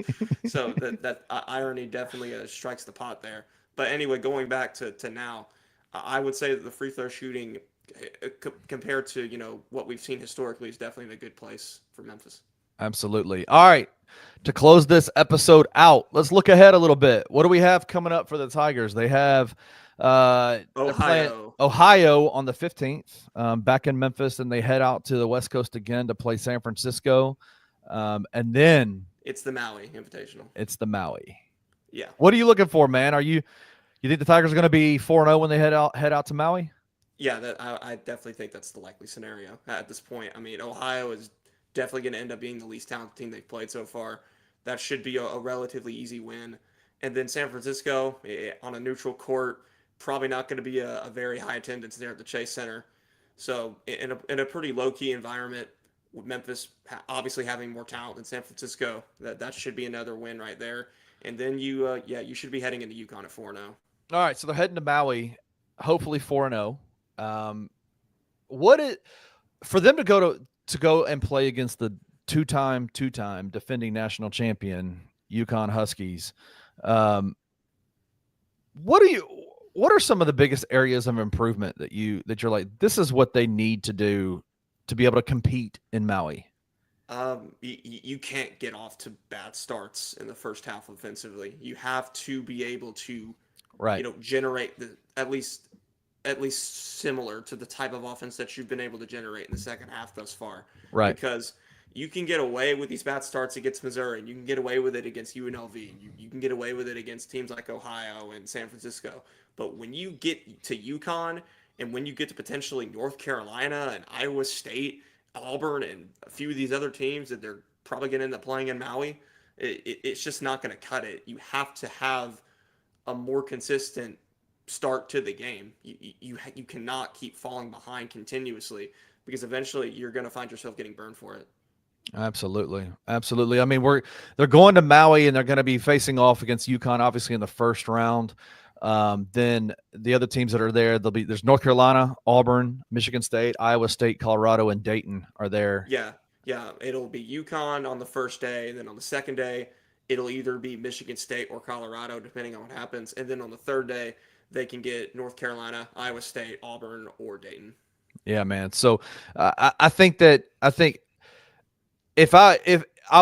So that irony definitely strikes the pot there. But anyway, going back to now, I would say that the free throw shooting, compared to what we've seen historically, is definitely in a good place for Memphis. Absolutely. All right, to close this episode out, let's look ahead a little bit. What do we have coming up for the Tigers? They have Ohio on the 15th, back in Memphis, and they head out to the West Coast again to play San Francisco. And then it's the Maui Invitational. It's the Maui. Yeah. What are you looking for, man? You think the Tigers are going to be 4-0 when they head out to Maui? Yeah, I definitely think that's the likely scenario at this point. I mean, Ohio is definitely going to end up being the least talented team they've played so far. That should be a relatively easy win. And then San Francisco on a neutral court, probably not going to be a very high attendance there at the Chase Center. So in a pretty low-key environment, with Memphis obviously having more talent than San Francisco, that should be another win right there. And then you should be heading into UConn at 4-0. All right, so they're heading to Maui, hopefully 4-0. For them to go and play against the two-time defending national champion UConn Huskies, what are some of the biggest areas of improvement that you're like, this is what they need to do to be able to compete in Maui? You can't get off to bad starts in the first half offensively. You have to be able to, generate at least similar to the type of offense that you've been able to generate in the second half thus far. Right. Because you can get away with these bad starts against Missouri, and you can get away with it against UNLV. You can get away with it against teams like Ohio and San Francisco. But when you get to UConn, and when you get to potentially North Carolina and Iowa State, Auburn, and a few of these other teams that they're probably going to end up playing in Maui, it's just not going to cut it. You have to have a more consistent start to the game. You cannot keep falling behind continuously, because eventually you're going to find yourself getting burned for it. Absolutely. I mean, they're going to Maui, and they're going to be facing off against UConn, obviously, in the first round. Then the other teams that are there's North Carolina, Auburn, Michigan State, Iowa State, Colorado, and Dayton are there. Yeah. It'll be UConn on the first day, and then on the second day, it'll either be Michigan State or Colorado, depending on what happens. And then on the third day, they can get North Carolina, Iowa State, Auburn, or Dayton. Yeah, man. So I think if I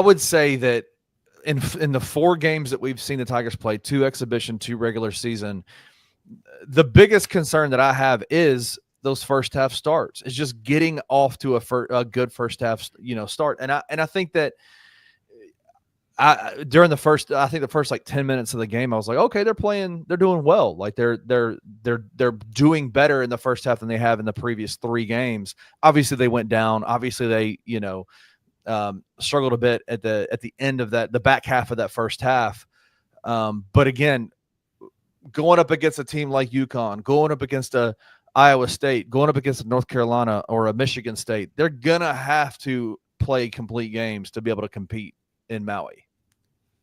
would say that in the 4 games that we've seen the Tigers play, 2 exhibition, 2 regular season, the biggest concern that I have is those first half starts. It's just getting off to a good first half, start. And I think that during the first 10 minutes of the game, I was like, okay, they're doing well. Like they're doing better in the first half than they have in the previous 3 games. Obviously they went down. Obviously they, struggled a bit at the end of the back half of that first half. But again, going up against a team like UConn, going up against a Iowa State, going up against a North Carolina or a Michigan State, they're gonna have to play complete games to be able to compete in Maui.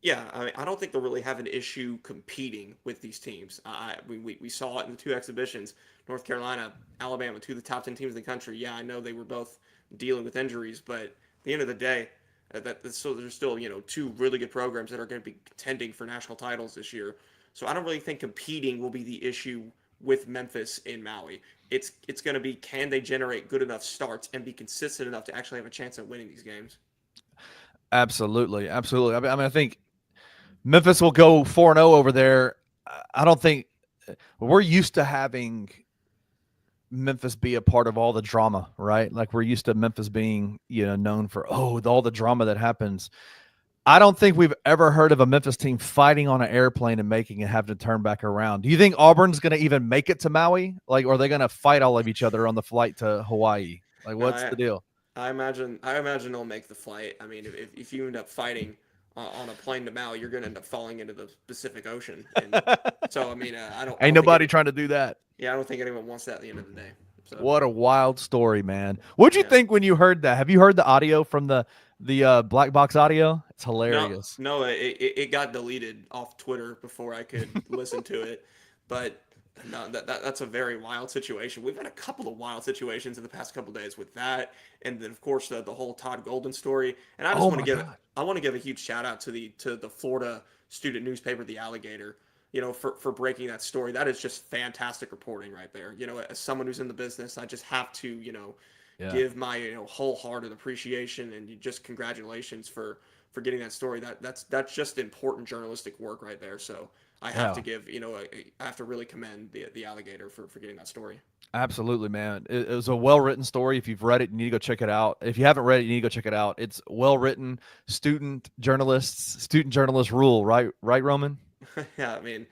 Yeah, I mean, I don't think they'll really have an issue competing with these teams. We saw it in the two exhibitions. North Carolina, Alabama, two of the top 10 teams in the country. Yeah, I know they were both dealing with injuries, but at the end of the day, so there's still two really good programs that are going to be contending for national titles this year. So I don't really think competing will be the issue with Memphis in Maui. It's going to be, can they generate good enough starts and be consistent enough to actually have a chance at winning these games? Absolutely. Absolutely. I mean, I think Memphis will go 4-0 over there. I don't think we're used to having Memphis be a part of all the drama, right? Like we're used to Memphis being, known for, all the drama that happens. I don't think we've ever heard of a Memphis team fighting on an airplane and making it have to turn back around. Do you think Auburn's going to even make it to Maui? Like, or are they going to fight all of each other on the flight to Hawaii? Like, what's the deal? I imagine they'll make the flight. I mean, if you end up fighting on a plane to Maui, you're going to end up falling into the Pacific Ocean. And so, I mean, I don't. Ain't nobody trying to do that. Yeah, I don't think anyone wants that at the end of the day. So. What a wild story, man. What'd you think when you heard that? Have you heard the audio from the black box audio? It's hilarious. No, it got deleted off Twitter before I could listen to it. But no, that's a very wild situation. We've had a couple of wild situations in the past couple of days with that, and then of course the whole Todd Golden story. And I just want to give a huge shout out to the Florida student newspaper, The Alligator. For breaking that story. That is just fantastic reporting right there. As someone who's in the business, I just have to, give my, wholehearted appreciation and just congratulations for getting that story. That's just important journalistic work right there. So I have to give, I have to really commend the Alligator for getting that story. Absolutely, man. It was a well-written story. If you've read it, you need to go check it out. If you haven't read it, you need to go check it out. It's well-written. Student journalist rule, right, Roman? Yeah, I mean,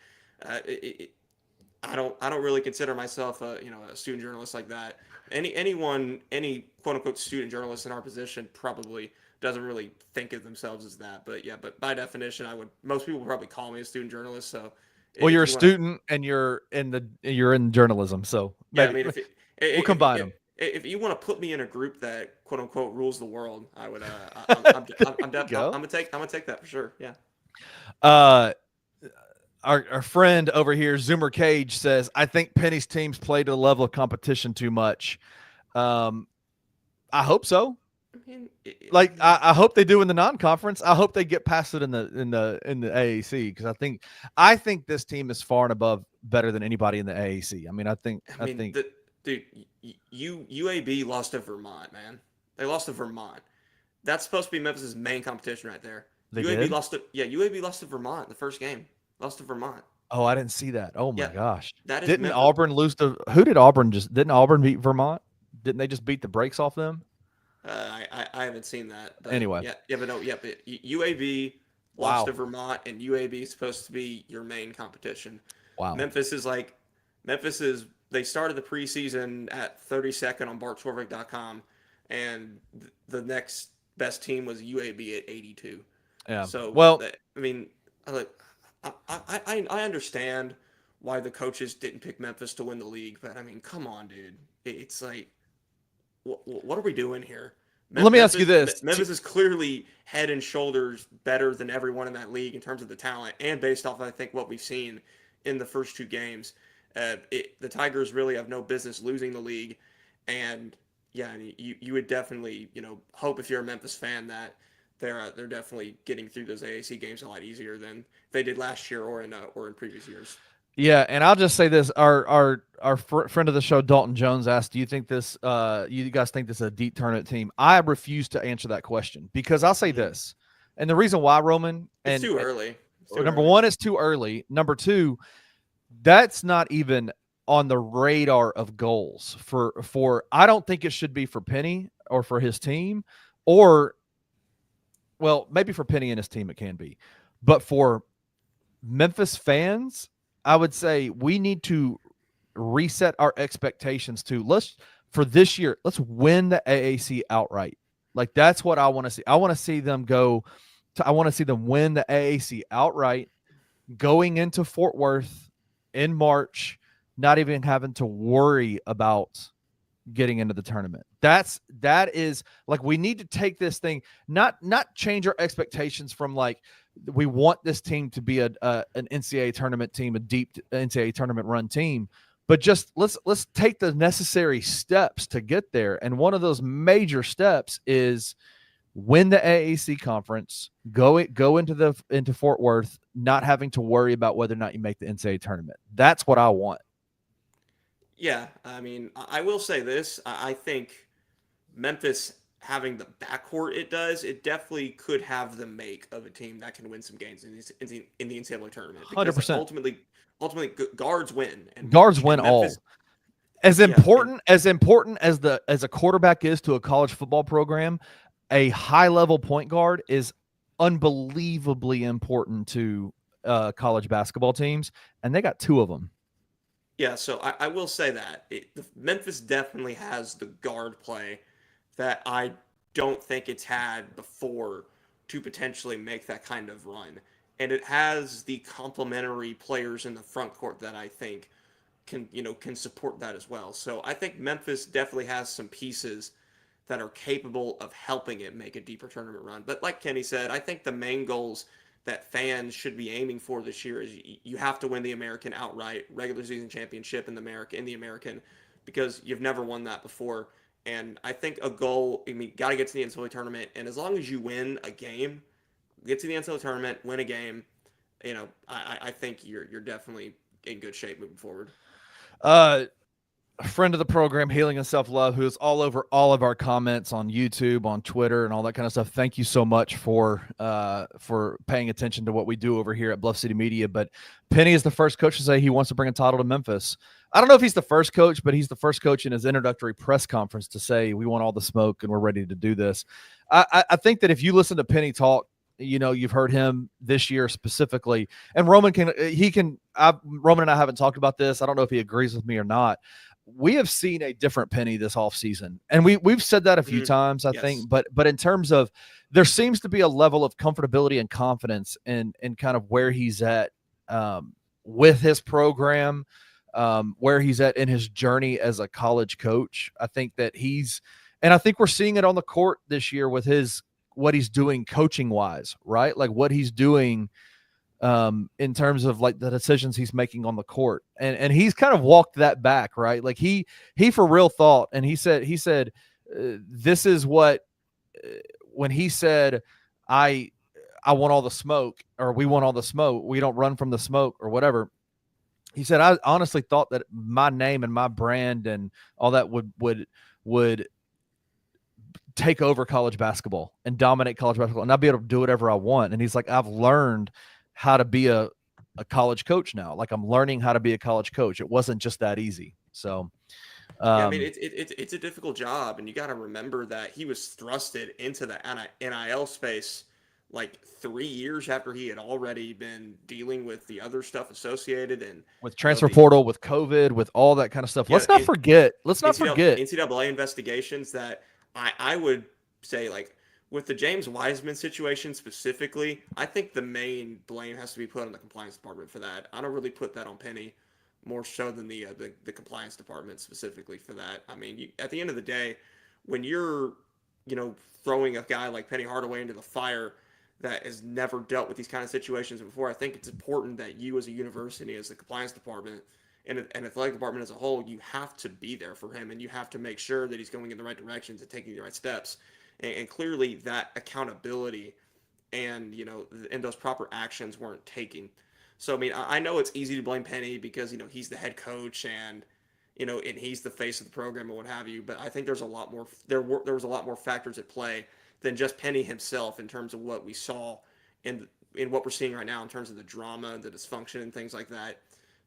I don't really consider myself a student journalist like that. Any quote unquote student journalist in our position probably doesn't really think of themselves as that. But yeah, but by definition, most people would probably call me a student journalist. So well, you're a student and you're in journalism. So yeah, I mean, we'll combine them. If you want to put me in a group that quote unquote rules the world, I would. I'm gonna take that for sure. Yeah. Our friend over here, Zoomer Cage, says, I think Penny's teams play to the level of competition too much. I hope so. I hope they do in the non-conference. I hope they get past it in the AAC because I think this team is far and above better than anybody in the AAC. I mean, I think dude, UAB lost to Vermont, man. They lost to Vermont. That's supposed to be Memphis's main competition right there. UAB lost to Vermont in the first game. Lost to Vermont. Oh, I didn't see that. Oh my gosh. Didn't Auburn lose to who did Auburn didn't Auburn beat Vermont? Didn't they just beat the brakes off them? I haven't seen that. But anyway. But UAB lost to Vermont, and UAB is supposed to be your main competition. Wow. Memphis is they started the preseason at 32nd on bartswarwick.com, and the next best team was UAB at 82. Yeah. So I mean, I understand why the coaches didn't pick Memphis to win the league, but I mean, come on, dude. It's like, what are we doing here? Let me ask you this. Memphis is clearly head and shoulders better than everyone in that league in terms of the talent and based off, I think, what we've seen in the first two games. The Tigers really have no business losing the league. And, yeah, you would definitely, hope if you're a Memphis fan that they're definitely getting through those AAC games a lot easier than they did last year or in previous years. Yeah, and I'll just say this: our friend of the show, Dalton Jones, asked, "Do you think this? You guys think this is a deep tournament team?" I refuse to answer that question because I'll say this, and the reason why, Roman, it's too early. Number one, it's too early. Number two, that's not even on the radar of goals for. I don't think it should be for Penny or for his team, or, well, maybe for Penny and his team it can be, but for Memphis fans, I would say we need to reset our expectations for this year. Let's win the AAC outright. Like, that's what I want to see. I want to see them win the AAC outright, going into Fort Worth in March, not even having to worry about, getting into the tournament. That is like, we need to take this thing, not change our expectations from like, we want this team to be an NCAA tournament team, a deep NCAA tournament run team, but just let's take the necessary steps to get there. And one of those major steps is win the AAC conference, go into Fort Worth, not having to worry about whether or not you make the NCAA tournament. That's what I want. Yeah, I mean, I will say this. I think Memphis having the backcourt it definitely could have the make of a team that can win some games in the NCAA tournament. 100%. Ultimately, guards win. And guards win Memphis, all. As important as a quarterback is to a college football program, a high-level point guard is unbelievably important to college basketball teams, and they got two of them. Yeah, so I will say that Memphis definitely has the guard play that I don't think it's had before to potentially make that kind of run. And it has the complementary players in the front court that I think can support that as well. So I think Memphis definitely has some pieces that are capable of helping it make a deeper tournament run. But like Kenny said, I think the main goals that fans should be aiming for this year is you have to win the American outright, regular season championship in the American, because you've never won that before. And I think a goal, got to get to the NCAA tournament. And as long as you win a game, get to the NCAA tournament, win a game, I think you're definitely in good shape moving forward. A friend of the program, Healing and Self-Love, who is all over all of our comments on YouTube, on Twitter, and all that kind of stuff. Thank you so much for paying attention to what we do over here at Bluff City Media. But Penny is the first coach to say he wants to bring a title to Memphis. I don't know if he's the first coach, but he's the first coach in his introductory press conference to say we want all the smoke and we're ready to do this. I think that if you listen to Penny talk, you've heard him this year specifically, and Roman Roman and I haven't talked about this. I don't know if he agrees with me or not. We have seen a different Penny this offseason, and we've said that a few times, I think. But in terms of, there seems to be a level of comfortability and confidence in kind of where he's at with his program, where he's at in his journey as a college coach. I think that and I think we're seeing it on the court this year with what he's doing coaching wise, right? Like what he's doing in terms of like the decisions he's making on the court. And he's kind of walked that back, right? Like he for real thought, and he said, this is what, when he said, I want all the smoke, or we want all the smoke, we don't run from the smoke or whatever. He said, I honestly thought that my name and my brand and all that would take over college basketball and dominate college basketball, and I'll be able to do whatever I want. And he's like, I've learned how to be a college coach now. Like I'm learning how to be a college coach. It wasn't just that easy. So, it's a difficult job, and you got to remember that he was thrusted into the NIL space like 3 years after he had already been dealing with the other stuff associated, and with transfer portal, with COVID, with all that kind of stuff. Let's not forget NCAA investigations that I would say, like, with the James Wiseman situation specifically, I think the main blame has to be put on the compliance department for that. I don't really put that on Penny, more so than the compliance department specifically for that. I mean, at the end of the day, when you're, throwing a guy like Penny Hardaway into the fire that has never dealt with these kind of situations before, I think it's important that you as a university, as the compliance department, and athletic department as a whole, you have to be there for him, and you have to make sure that he's going in the right directions and taking the right steps. And clearly that accountability and, and those proper actions weren't taken. So, I mean, I know it's easy to blame Penny because, he's the head coach and, and he's the face of the program and what have you. But I think there's a lot more, there was a lot more factors at play than just Penny himself in terms of what we saw in what we're seeing right now in terms of the drama, the dysfunction and things like that.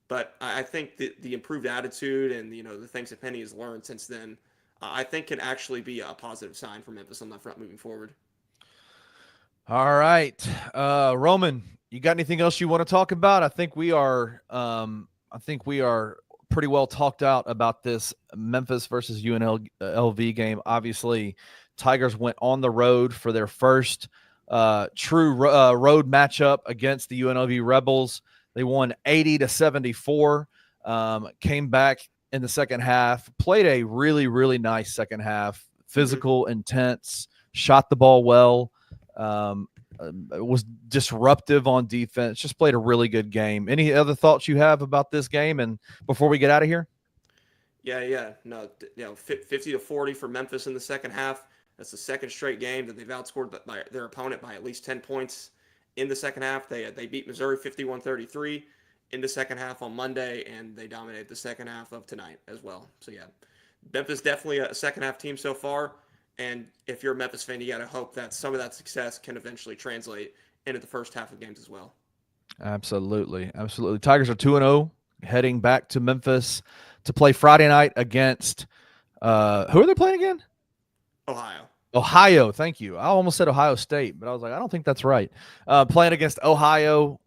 But I think the improved attitude and, the things that Penny has learned since then, I think can actually be a positive sign for Memphis on that front moving forward. All right. Roman, you got anything else you want to talk about? I think we are pretty well talked out about this Memphis versus UNLV game. Obviously, Tigers went on the road for their first true road matchup against the UNLV Rebels. They won 80-74, came back in the second half, played a really, really nice second half, physical, intense, shot the ball well, was disruptive on defense, just played a really good game. Any other thoughts you have about this game and before we get out of here? Yeah. No, 50-40 for Memphis in the second half. That's the second straight game that they've outscored their opponent by at least 10 points in the second half. They beat Missouri 51-33 in the second half on Monday, and they dominated the second half of tonight as well. So, yeah, Memphis definitely a second half team so far. And if you're a Memphis fan, you got to hope that some of that success can eventually translate into the first half of games as well. Absolutely. Tigers are 2-0, heading back to Memphis to play Friday night against who are they playing again? Ohio, thank you. I almost said Ohio State, but I was like, I don't think that's right. Playing against Ohio,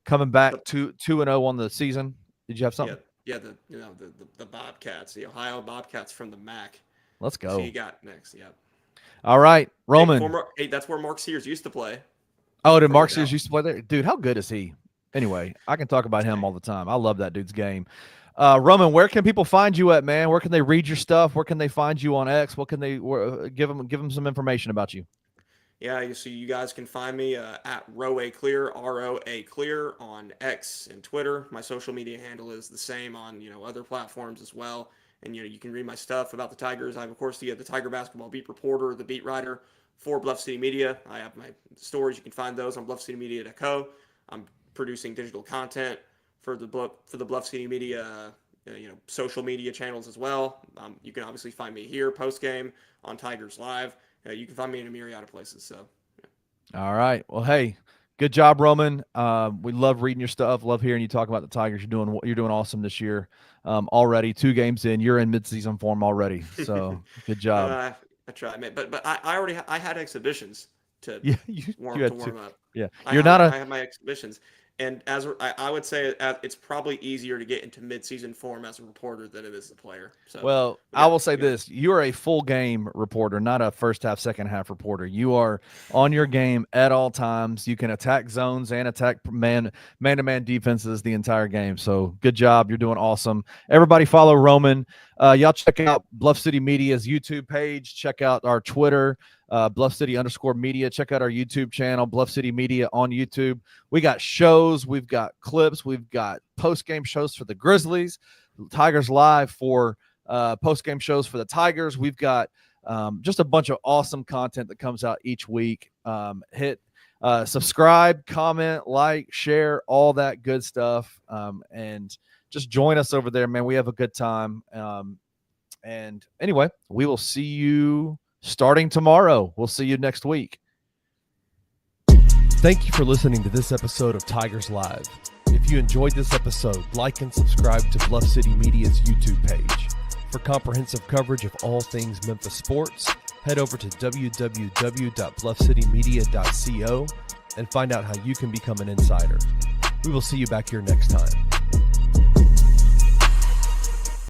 coming back 2-0 on the season. Did you have something? Yeah, the Bobcats, the Ohio Bobcats from the MAC. Let's go. So you got next, yeah. All right, Roman. Hey, that's where Mark Sears used to play. Oh, did Mark Sears used to play there? Dude, how good is he? Anyway, I can talk about him all the time. I love that dude's game. Roman, where can people find you at, man? Where can they read your stuff? Where can they find you on X? What can they give them some information about you? Yeah, so you guys can find me at Roa Clear, ROA Clear on X and Twitter. My social media handle is the same on other platforms as well. And you can read my stuff about the Tigers. I'm of course the Tiger basketball beat reporter, the beat writer for Bluff City Media. I have my stories. You can find those on bluffcitymedia.co. I'm producing digital content for the Bluff City Media, social media channels as well. You can obviously find me here Postgame on Tigers Live. You can find me in a myriad of places. So, yeah. All right. Well, hey, good job, Roman. We love reading your stuff. Love hearing you talk about the Tigers. You're doing awesome this year. Already 2 games in, you're in midseason form already. So good job. I tried, man. But I had exhibitions to warm up. Yeah, I had my exhibitions. And as I would say, it's probably easier to get into midseason form as a reporter than it is a player. So, well, I will say this: you are a full game reporter, not a first half, second half reporter. You are on your game at all times. You can attack zones and attack man-to-man defenses the entire game. So, good job! You're doing awesome. Everybody, follow Roman. Y'all check out Bluff City Media's YouTube page. Check out our Twitter. Bluff City _media. Check out our YouTube channel, Bluff City Media on YouTube. We got shows, we've got clips, we've got post-game shows for the Grizzlies, Tigers Live for post-game shows for the Tigers. We've got just a bunch of awesome content that comes out each week. Hit subscribe, comment, like, share, all that good stuff. And just join us over there, man. We have a good time. And anyway, we will see you starting tomorrow. We'll see you next week. Thank you for listening to this episode of Tigers Live. If you enjoyed this episode, like and subscribe to Bluff City Media's YouTube page. For comprehensive coverage of all things Memphis sports, head over to www.bluffcitymedia.co and find out how you can become an insider. We will see you back here next time.